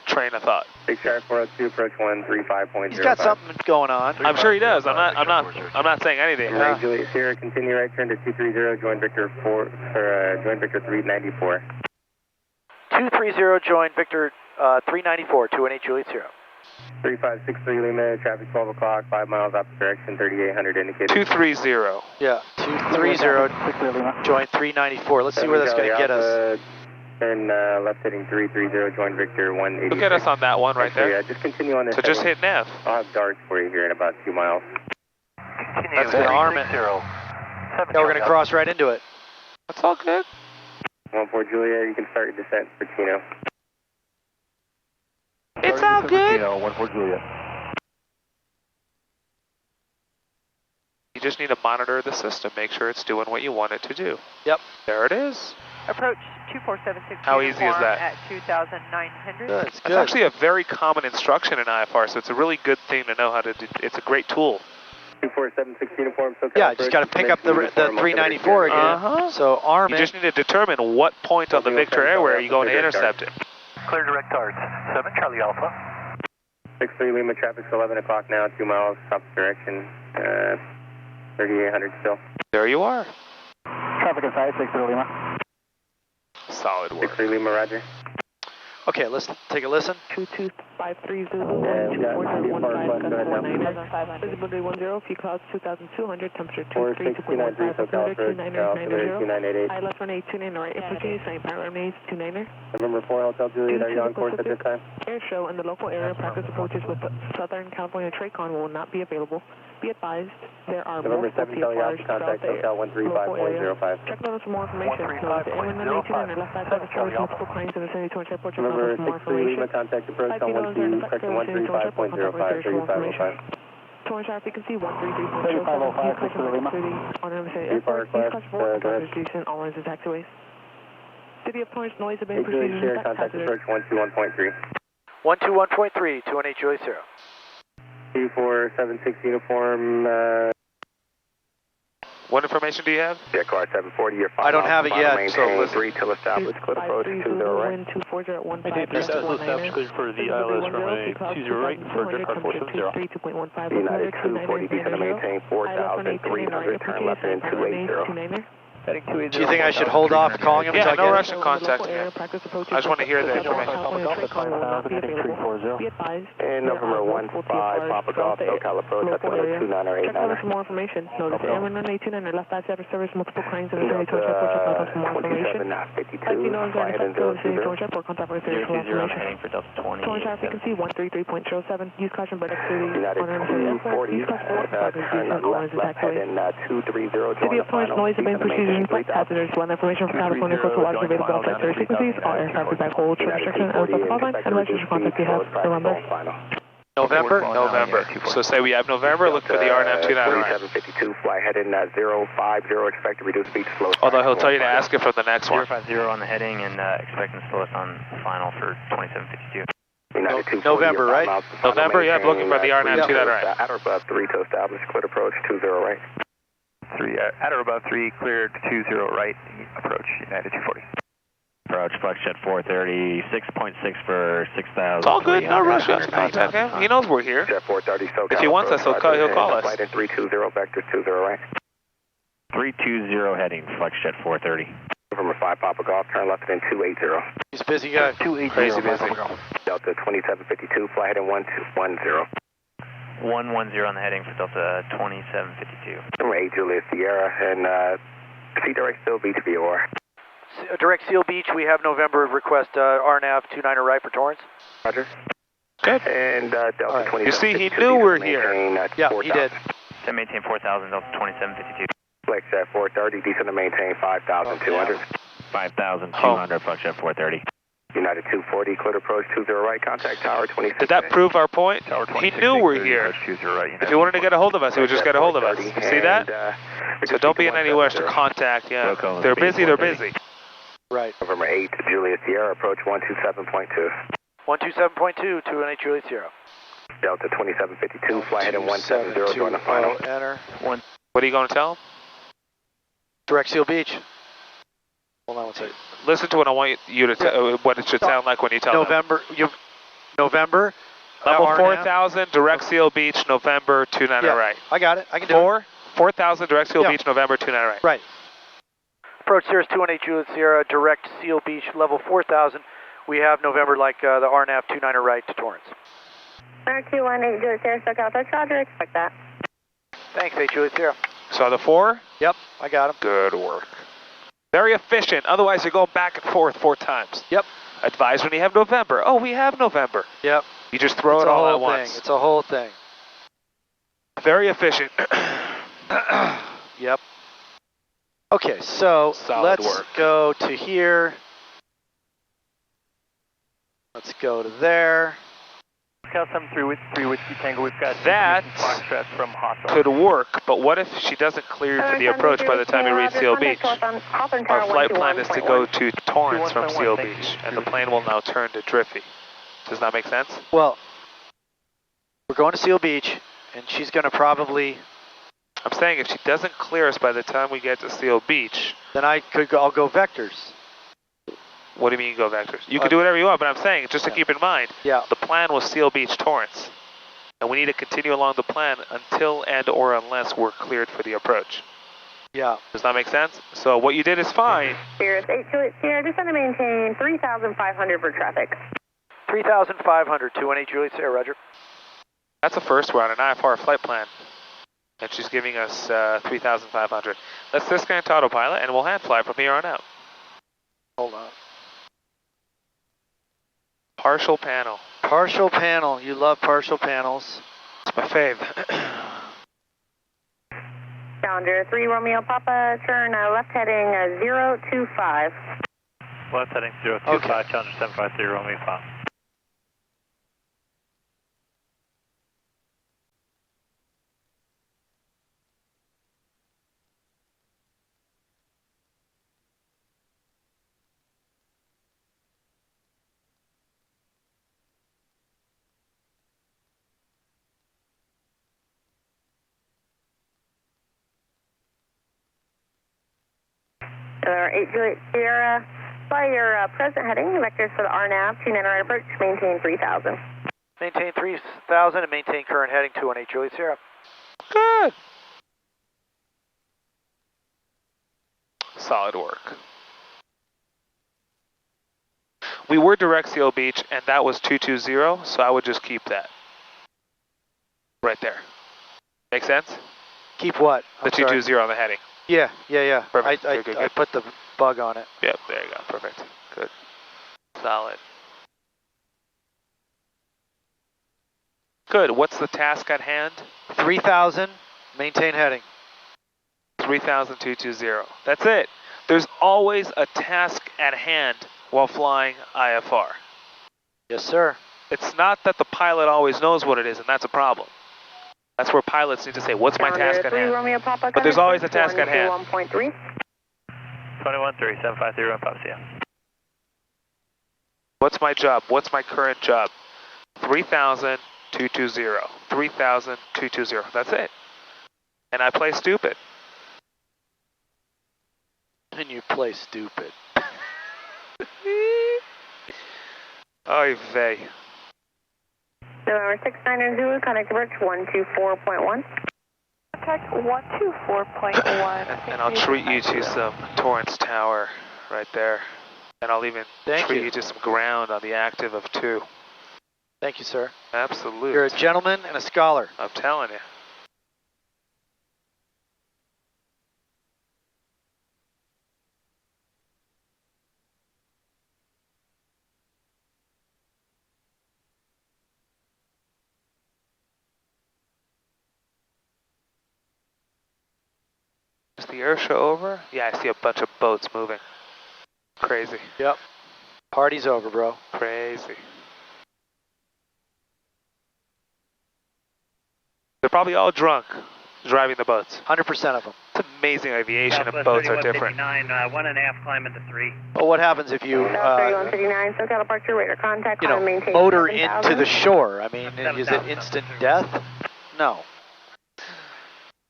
Speaker 3: train of thought.
Speaker 13: Big Shark 402, approach 135.0.
Speaker 1: He's got something going on.
Speaker 3: I'm sure he does. I'm not saying anything.
Speaker 13: Right, Juliet Sierra, continue right turn to 230, join Victor 394.
Speaker 1: 230, join Victor 394, 218 Juliet 0.
Speaker 13: 3563 Lima, traffic 12 o'clock, 5 miles opposite direction, 3800 indicated.
Speaker 3: 230.
Speaker 1: Yeah, 230, join 394. Let's see where that's going to get us.
Speaker 13: Turn left heading 330, join Victor 180.
Speaker 3: Look at us on that one right there.
Speaker 13: Yeah, just continue on this.
Speaker 3: So just hit Nav.
Speaker 13: I'll have darts for you here in about 2 miles.
Speaker 1: That's going to arm it. Yeah, we're going to cross right into it.
Speaker 3: That's all good.
Speaker 13: 14 Juliet, you can start your descent for Chino.
Speaker 3: It's all good.
Speaker 5: 14 Juliet.
Speaker 3: You just need to monitor the system, make sure it's doing what you want it to do.
Speaker 1: Yep.
Speaker 3: There it is.
Speaker 15: Approach 2476.
Speaker 3: How easy is that?
Speaker 15: At 2,900.
Speaker 1: That's good.
Speaker 3: That's actually a very common instruction in IFR, so it's a really good thing to know how to do. It's a great tool.
Speaker 13: 247 uniform.
Speaker 1: Yeah, just got to pick up the 394 again. So arm
Speaker 3: you
Speaker 1: it.
Speaker 3: just need to determine what point on the Victor Airway are you going to intercept it.
Speaker 4: Clear direct darts. 7 Charlie Alpha.
Speaker 13: 63 Lima, traffic's 11 o'clock now, 2 miles, opposite direction, 3800 still.
Speaker 3: There you are.
Speaker 10: Traffic inside, 63 Lima.
Speaker 3: Solid work.
Speaker 13: 63 Lima, roger.
Speaker 1: Okay, let's take a listen.
Speaker 7: 2253 Zulu,
Speaker 13: And we got
Speaker 7: visibility 10, few clouds 2,200, temperature
Speaker 13: 232.15, SoCal approach, altimeter 2988.
Speaker 7: high left runway 29 right, approaching, same pilot remains 29er.
Speaker 13: November 4 Hotel Juliet, are you on course at this time?
Speaker 7: Air show in the local area practice approaches with the Southern California Tracon will not be available. Be advised, there are
Speaker 13: November
Speaker 7: multiple
Speaker 13: 7 Charlie Alpha,
Speaker 7: PFRs
Speaker 13: contact
Speaker 7: throughout
Speaker 13: SoCal
Speaker 7: the local area.
Speaker 13: 135.05.
Speaker 7: Check notice for more information. Notice the airline 182 and left side service charges multiple planes in the vicinity to airport. Check
Speaker 13: November
Speaker 7: notice for more
Speaker 13: 63 Lima,
Speaker 7: information.
Speaker 13: contact approach on 12, correction 135.05, 3505.
Speaker 7: Torrance Sharp, you can see 133.05, 3505, 63 Lima. On the vicinity airport, please class 4, distribution, all runs and taxiways. City of Torrance, noise abatement procedures,
Speaker 13: contact approach 121.3.
Speaker 1: 121.3, 218 Juliet 0.
Speaker 13: 2476 uniform,
Speaker 3: What information do you have?
Speaker 12: Yeah, car 740, you're 5
Speaker 1: I don't have it yet, so
Speaker 12: listen. 3 till established, clear approach 20 right.
Speaker 7: 240 at 15.
Speaker 11: Maintain 3 south, established clear for the ILS runway 20 right for direct car 470.
Speaker 12: United 240, descend to maintain 4,300, turn left in 280.
Speaker 11: Heading 280.
Speaker 1: Do you think I should hold off calling him?
Speaker 3: Yeah,
Speaker 1: until
Speaker 3: no
Speaker 1: I
Speaker 3: rush in contacting him. I just want to hear the information.
Speaker 13: And November 15, Papa Golf, SoCal approach, that's 229 or 89.
Speaker 7: Check out for more information. Notice Airman 118 and left side service, multiple cranes and the torch airport. Check out for more information.
Speaker 13: 2752,
Speaker 7: you know, is
Speaker 13: flight
Speaker 7: any
Speaker 13: and
Speaker 7: torch airport, contact with for more information.
Speaker 11: For Delta 20.
Speaker 7: Torch air frequency 133.07. Use caution by activity.
Speaker 13: United 240,
Speaker 7: Use caution for
Speaker 13: turn left heading 230,
Speaker 7: City of Torrance noise abatement procedures, flight hazards, one information from California coastal waters available on flight service frequencies, all aircraft feedback hold, trip restriction, and the call line, and register contact you have, remember?
Speaker 1: November?
Speaker 3: November. So say we have November, look for the RNAV 299.
Speaker 13: 4752, fly heading 050, expect to reduce speed slow.
Speaker 3: Although he'll tell you to ask it from the next one.
Speaker 2: 050 on the heading and expecting slow us on final for 2752.
Speaker 1: November, right?
Speaker 3: November, yeah, looking for the RNAV 299.
Speaker 13: At or above 3 to establish, clear approach, 20 right.
Speaker 4: 3, at or above 3, cleared 20 right, approach, United 240.
Speaker 16: Approach, flex jet 430, 6.6 for 6,000.
Speaker 3: It's all good, no rush. Contact him. He knows we're here.
Speaker 13: Jet 430, SoCal.
Speaker 3: If he wants us, he'll call us.
Speaker 13: Flight in 320, vector 20 right.
Speaker 16: 320 heading, flex jet 430.
Speaker 13: November 5, Papa Golf, turn left in 280.
Speaker 1: He's busy guy.
Speaker 4: 280,
Speaker 3: Crazy busy.
Speaker 13: Delta 2752, fly heading 1210.
Speaker 2: 110 on the heading for Delta 2752.
Speaker 13: Number 8, Julius Sierra, and see direct Seal Beach VOR.
Speaker 1: Direct Seal Beach, we have November request RNAV 29er right for Torrance.
Speaker 13: Roger.
Speaker 3: Good.
Speaker 13: And Delta 2752.
Speaker 3: You see, he knew we're here.
Speaker 1: Yeah, he did.
Speaker 2: To maintain 4,000, Delta 2752.
Speaker 13: Flex jet 430, descend to maintain 5,200.
Speaker 16: 5,200, flex jet 430.
Speaker 13: United 240, clear approach 20 right, contact tower 26.
Speaker 3: Did that prove our point? He knew we're here. If he wanted to get a hold of us, he would just get a hold of us. You see that? So don't be in any rush to contact. Yeah, they're busy. They're busy.
Speaker 1: Right.
Speaker 13: November 8, Julius Sierra, approach 127.2.
Speaker 1: 127.2, 218 Juliet Sierra.
Speaker 13: Delta 2752, fly heading 170, join the final.
Speaker 1: Enter.
Speaker 3: What are you going to tell him?
Speaker 1: Direct Seal Beach. Hold on one second.
Speaker 3: Listen to what I want you to tell, what it should sound like when you tell
Speaker 1: November, November.
Speaker 3: Level 4,000, Direct Seal Beach, November 29 right.
Speaker 1: I got it. I can do it.
Speaker 3: 4,000, Direct Seal Beach, November 29 right.
Speaker 1: Right. Approach Cirrus 218 Juliet Sierra, Direct Seal Beach, level 4,000. We have November like the RNAV 29er right to Torrance.
Speaker 17: 218 Juliet Sierra, SoCal approach, Roger, expect that.
Speaker 1: Thanks, 8 Juliet Sierra.
Speaker 3: Saw the 4?
Speaker 1: Yep, I got him.
Speaker 3: Good work. Very efficient. Otherwise, you're going back and forth 4 times.
Speaker 1: Yep.
Speaker 3: Advise when you have November. Oh, we have November.
Speaker 1: Yep.
Speaker 3: You just throw it all at once.
Speaker 1: It's a whole thing.
Speaker 3: Very efficient.
Speaker 1: Yep. Okay, so let's go to here. Let's go to there.
Speaker 4: Scout 73 with 3 Whiskey Tango. We've got
Speaker 3: that
Speaker 4: from Hawthorne.
Speaker 3: could work, but what if she doesn't clear you for the approach by the time you reach Seal Beach? Our flight plan is to go to Torrance from Seal Beach, and the plane will now turn to Driffy. Does that make sense?
Speaker 1: Well, we're going to Seal Beach, and she's going to probably...
Speaker 3: I'm saying if she doesn't clear us by the time we get to Seal Beach...
Speaker 1: Then I'll go vectors.
Speaker 3: What do you mean go vectors? You can do whatever you want, but I'm saying, just to keep in mind, the plan was Seal Beach, Torrance. And we need to continue along the plan until and or unless we're cleared for the approach.
Speaker 1: Yeah.
Speaker 3: Does that make sense? So what you did is fine.
Speaker 17: Cirrus 8 Juliet Sierra, just want to maintain 3,500 for traffic.
Speaker 1: 3,500, 218 Juliet Sierra, Roger.
Speaker 3: That's a first. We're on an IFR flight plan. And she's giving us 3,500. Let's disconnect autopilot and we'll hand fly from here on out.
Speaker 1: Hold on.
Speaker 3: Partial panel.
Speaker 1: Partial panel. You love partial panels.
Speaker 3: It's my fave.
Speaker 17: Calendar 3 Romeo Papa, turn left heading 025.
Speaker 10: Left heading 025, Challenger 753 Romeo Papa.
Speaker 17: Or 8 Juliet Sierra, fly your present heading, vectors for the RNAV, 29 right approach, maintain 3,000.
Speaker 1: Maintain 3,000 and maintain current heading 218 Juliet Sierra.
Speaker 3: Good. solid work. We were direct seal beach, and that was 220, so I would just keep that. Right there. Make sense?
Speaker 1: Keep what?
Speaker 3: The 220 on the heading.
Speaker 1: Yeah.
Speaker 3: Perfect.
Speaker 1: I put the bug on it.
Speaker 3: Yep, there you go. Perfect. Good. Solid. Good. What's the task at hand?
Speaker 1: 3,000, maintain heading.
Speaker 3: 3,220. That's it. There's always a task at hand while flying IFR.
Speaker 1: Yes, sir.
Speaker 3: It's not that the pilot always knows what it is, and that's a problem. That's where pilots need to say, what's my task at hand? But there's always a task at hand.
Speaker 11: 21-3, 750, Papsia.
Speaker 3: What's my job? What's my current job? 3,220. 3,220. That's it. And I play stupid.
Speaker 1: And you play stupid.
Speaker 3: Oy vey.
Speaker 17: November 69 Zulu, contact approach 124.1.
Speaker 15: Contact 124.1.
Speaker 3: And I'll treat you to some Torrance Tower right there. And I'll even treat you to some ground on the active of 2.
Speaker 1: Thank you, sir.
Speaker 3: Absolutely.
Speaker 1: You're a gentleman and a scholar.
Speaker 3: I'm telling you. Is the air show over? Yeah, I see a bunch of boats moving. Crazy.
Speaker 1: Yep. Party's over, bro.
Speaker 3: Crazy. They're probly all drunk driving the boats.
Speaker 1: 100% of them.
Speaker 3: It's amazing aviation and boats are different.
Speaker 11: 1.5 climb into 3.
Speaker 1: Well, what happens if you,
Speaker 17: 3159, SoCal departure, radar contact, maintain
Speaker 1: motor
Speaker 17: 7,000.
Speaker 1: into the shore? I mean, is it instant death? No.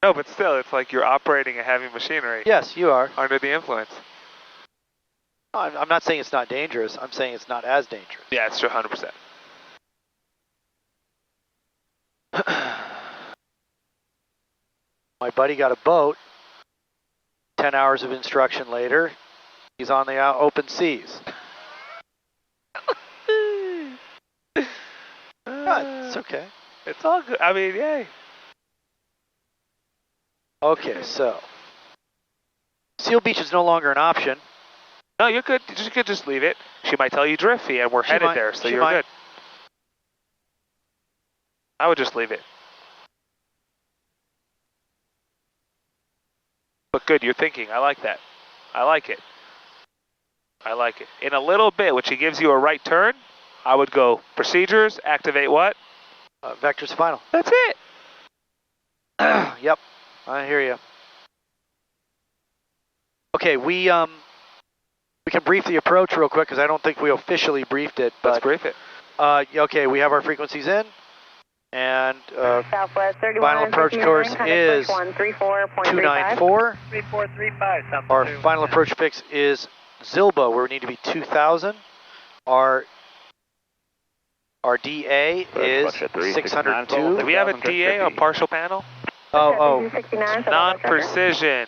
Speaker 3: No, but still, it's like you're operating a heavy machinery.
Speaker 1: Yes, you are.
Speaker 3: Under the influence.
Speaker 1: I'm not saying it's not dangerous. I'm saying it's not as dangerous.
Speaker 3: Yeah, it's true, 100%.
Speaker 1: My buddy got a boat. 10 hours of instruction later, he's on the open seas. It's okay.
Speaker 3: It's all good. I mean, yay.
Speaker 1: Okay, so Seal Beach is no longer an option.
Speaker 3: No, you could just leave it. She might tell you drift fee, and we're headed there, so you're good. I would just leave it. But good, you're thinking. I like that. I like it. I like it. In a little bit, when she gives you a right turn, I would go procedures, activate what?
Speaker 1: Vectors final.
Speaker 3: That's it.
Speaker 1: Yep, I hear you. Okay, we can brief the approach real quick because I don't think we officially briefed it. But,
Speaker 3: let's brief it.
Speaker 1: Okay, we have our frequencies in, and
Speaker 17: Southwest 31,
Speaker 1: final approach course is
Speaker 17: 294.
Speaker 11: 3435.
Speaker 1: Our final approach fix is Zilba, where we need to be 2,000. Our DA is 602.
Speaker 3: Do we have a DA on partial panel?
Speaker 1: Oh.
Speaker 3: Non-precision.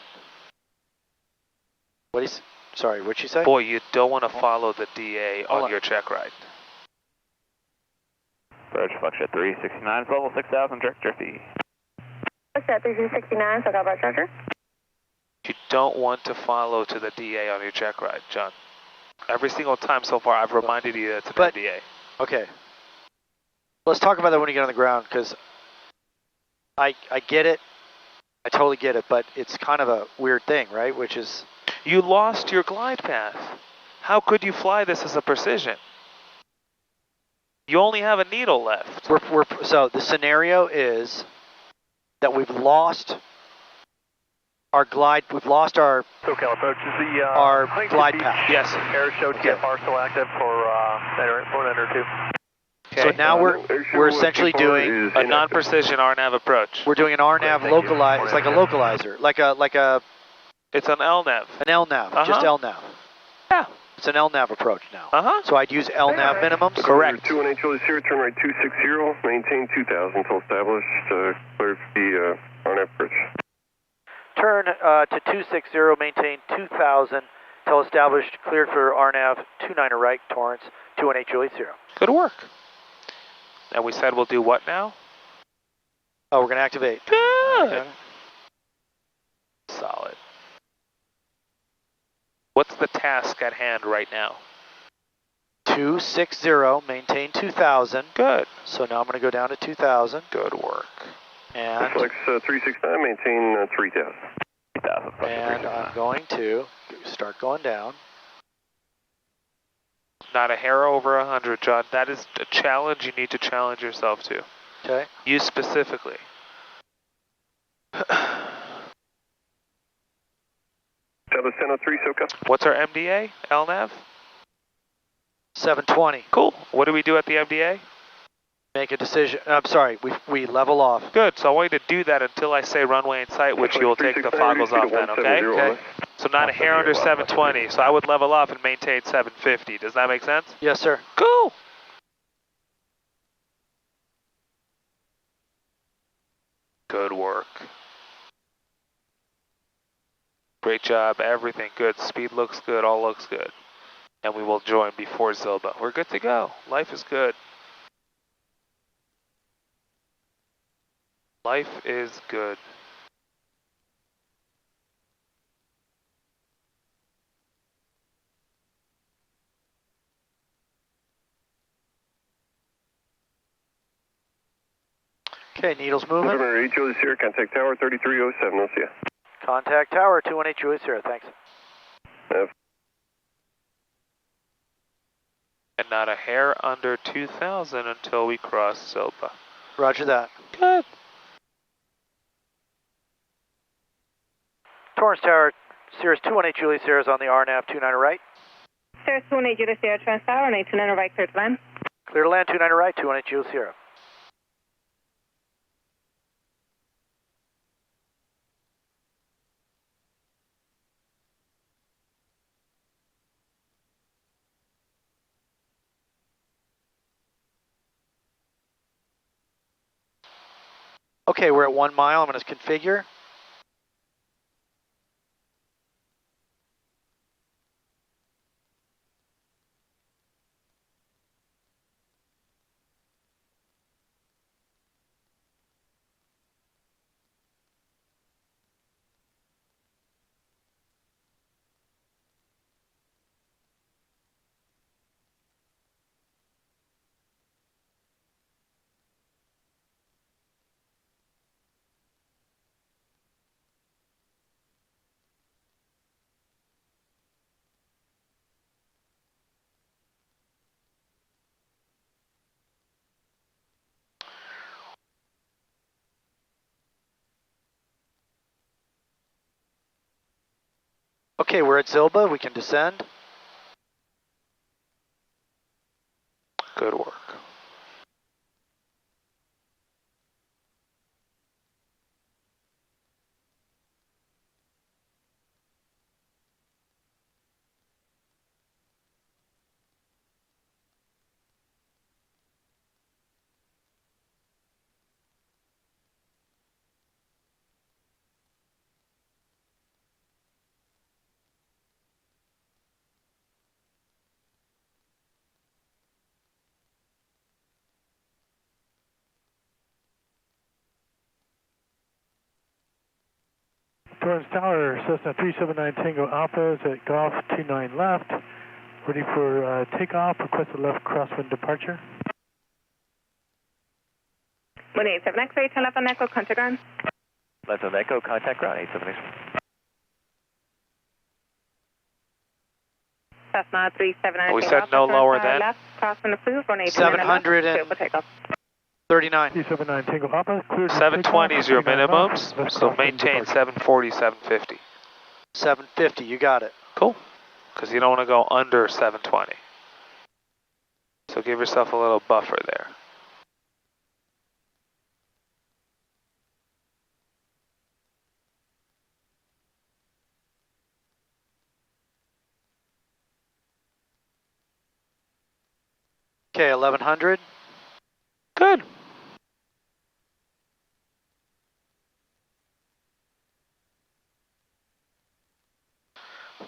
Speaker 1: Sorry, what'd she say?
Speaker 3: Boy, you don't want to follow the DA on your check ride.
Speaker 9: Approach Foxtrot 369, level 6,000, direct fee.
Speaker 17: Foxtrot 369, so about charger.
Speaker 3: You don't want to follow to the DA on your check ride, John. Every single time so far, I've reminded you that it's an DA.
Speaker 1: Okay. Let's talk about that when you get on the ground, because I get it. I totally get it, but it's kind of a weird thing, right? Which is...
Speaker 3: You lost your glide path. How could you fly this as a precision? You only have a needle left.
Speaker 1: So the scenario is that we've lost our glide. We've lost our
Speaker 4: SoCal approach is the
Speaker 1: our glide path.
Speaker 3: Yes.
Speaker 4: Air show TFR still active for 402.
Speaker 1: Okay. So now we're essentially doing
Speaker 3: a non-precision RNAV approach.
Speaker 1: We're doing an RNAV localizer. It's like a localizer, like a.
Speaker 3: It's an LNAV.
Speaker 1: An LNAV, just LNAV.
Speaker 3: Yeah.
Speaker 1: It's an LNAV approach now. So I'd use LNAV minimums.
Speaker 3: Correct.
Speaker 18: 21 Charlie Sierra, turn right 260, maintain 2,000 until established, clear for the RNAV approach.
Speaker 1: Turn to 260, maintain 2000, till established, cleared for RNAV 29 right, Torrance, 218 Juliet 0.
Speaker 3: Good work. And we said we'll do what now?
Speaker 1: Oh, we're going to activate.
Speaker 3: Good.
Speaker 1: Okay.
Speaker 3: Solid. What's the task at hand right now?
Speaker 1: 260, maintain 2000.
Speaker 3: Good.
Speaker 1: So now I'm going to go down to 2000.
Speaker 3: Good work.
Speaker 1: And
Speaker 12: Flex 369, maintain 3000.
Speaker 1: And I'm going to start going down.
Speaker 3: Not a hair over 100, John. That is a challenge you need to challenge yourself to.
Speaker 1: Okay.
Speaker 3: You specifically.
Speaker 12: Dallas 1003, SoCal.
Speaker 3: What's our MDA, LNAV?
Speaker 1: 720.
Speaker 3: Cool. What do we do at the MDA?
Speaker 1: Make a decision. I'm sorry, we level off.
Speaker 3: Good. So I want you to do that until I say runway in sight, which you will take the foggles off then, okay?
Speaker 1: Okay.
Speaker 3: So not a hair under 720. So I would level off and maintain 750. Does that make sense?
Speaker 1: Yes, sir.
Speaker 3: Cool. Good work. Great job. Everything good. Speed looks good. All looks good. And we will join before Zilba. We're good to go. Life is good. Life is good.
Speaker 1: Okay, needles moving.
Speaker 12: November 8 Juliet Sierra, contact tower 3307, we'll see you.
Speaker 1: Contact tower 218 Juliet Sierra, thanks.
Speaker 3: And not a hair under 2000 until we cross Zilba.
Speaker 1: Roger that.
Speaker 3: Good.
Speaker 1: Torrance Tower, Cirrus 218 Juliet Sierra is on the RNAV 29 right.
Speaker 17: Cirrus 218 Juliet Sierra, Torrance Tower, 29 right, clear to land.
Speaker 1: Clear to land, 29 right, 218 Juliet Sierra. Okay, we're at 1 mile. I'm going to configure. Okay, we're at Zilba. We can descend.
Speaker 3: Good work.
Speaker 10: Torrance Tower, Cessna 379 Tango Alpha is at Golf 29 left. Ready for takeoff. Request a left crosswind departure.
Speaker 17: 187 X-ray, 1011 Echo, contact ground.
Speaker 16: 11 Echo, contact ground, 87
Speaker 17: Cessna 379
Speaker 3: We said no lower than?
Speaker 17: left, crosswind approved,
Speaker 1: 739.
Speaker 10: 379 Tango Alpha, clear.
Speaker 3: 720 is your minimums, so maintain 740, 750.
Speaker 1: 750, you got it.
Speaker 3: Cool, because you don't want to go under 720. So give yourself a little buffer there.
Speaker 1: Okay, 1100.
Speaker 3: Good.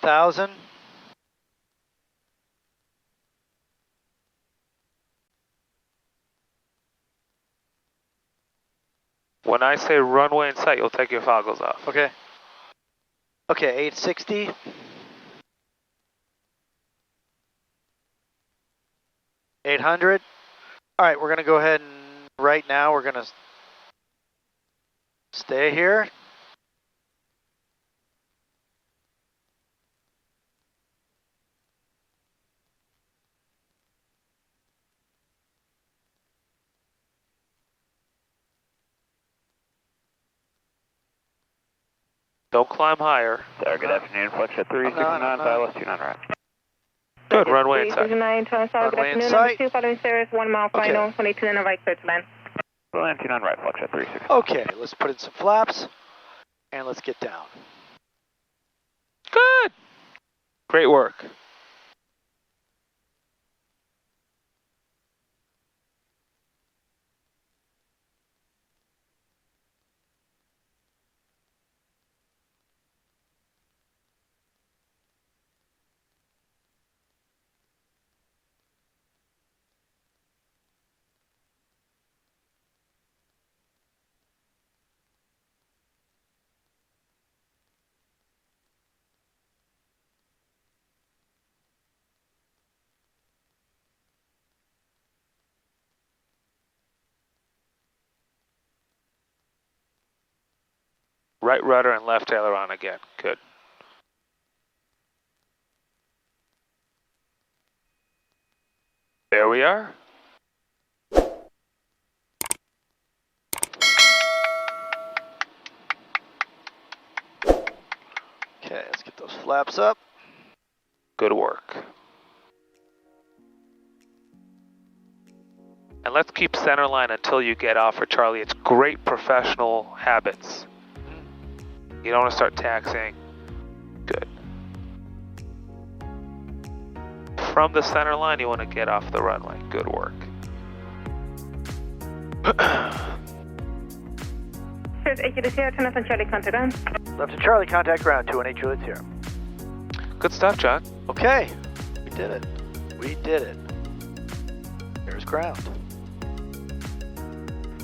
Speaker 1: 1,000.
Speaker 3: When I say runway in sight, you'll take your foggles off.
Speaker 1: Okay. Okay, 860. $800. All right, we're going to go ahead and right now we're going to stay here.
Speaker 3: Don't climb higher.
Speaker 16: Sir, good afternoon. Flight jet 369, Silas 29 right.
Speaker 3: Good, runway in sight.
Speaker 1: Runway in sight.
Speaker 17: 2 following service, 1 mile final, 22 and invite clear to land.
Speaker 16: Land 29 right, Flight jet 369.
Speaker 1: Okay, let's put in some flaps and let's get down.
Speaker 3: Good. Great work. Right rudder and left aileron again. Good. There we are.
Speaker 1: Okay, let's get those flaps up.
Speaker 3: Good work. And let's keep center line until you get off for Charlie. It's great professional habits. You don't want to start taxiing. Good. From the center line, you want to get off the runway. Good work.
Speaker 17: Service 8 0, turn left on Charlie, contact ground.
Speaker 1: Left to Charlie, contact ground, 218 Juliet Sierra.
Speaker 3: Good stuff, John.
Speaker 1: Okay, we did it. We did it. There's ground.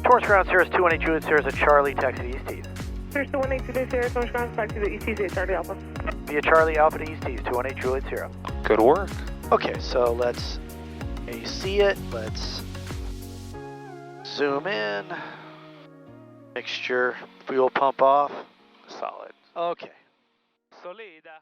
Speaker 1: Torrance ground, Sierra 218 Juliet Sierra at Charlie, taxi to East Tees.
Speaker 7: Sirius 218 Juliet Sierra, Torrance ground, taxi to East Tees, Charlie Alpha.
Speaker 1: Via Charlie Alpha to East Tees, 218 Juliet Sierra.
Speaker 3: Good work.
Speaker 1: Okay, so let's AC it. Let's zoom in. Mixture fuel pump off.
Speaker 3: Solid.
Speaker 1: Okay.
Speaker 3: Solida.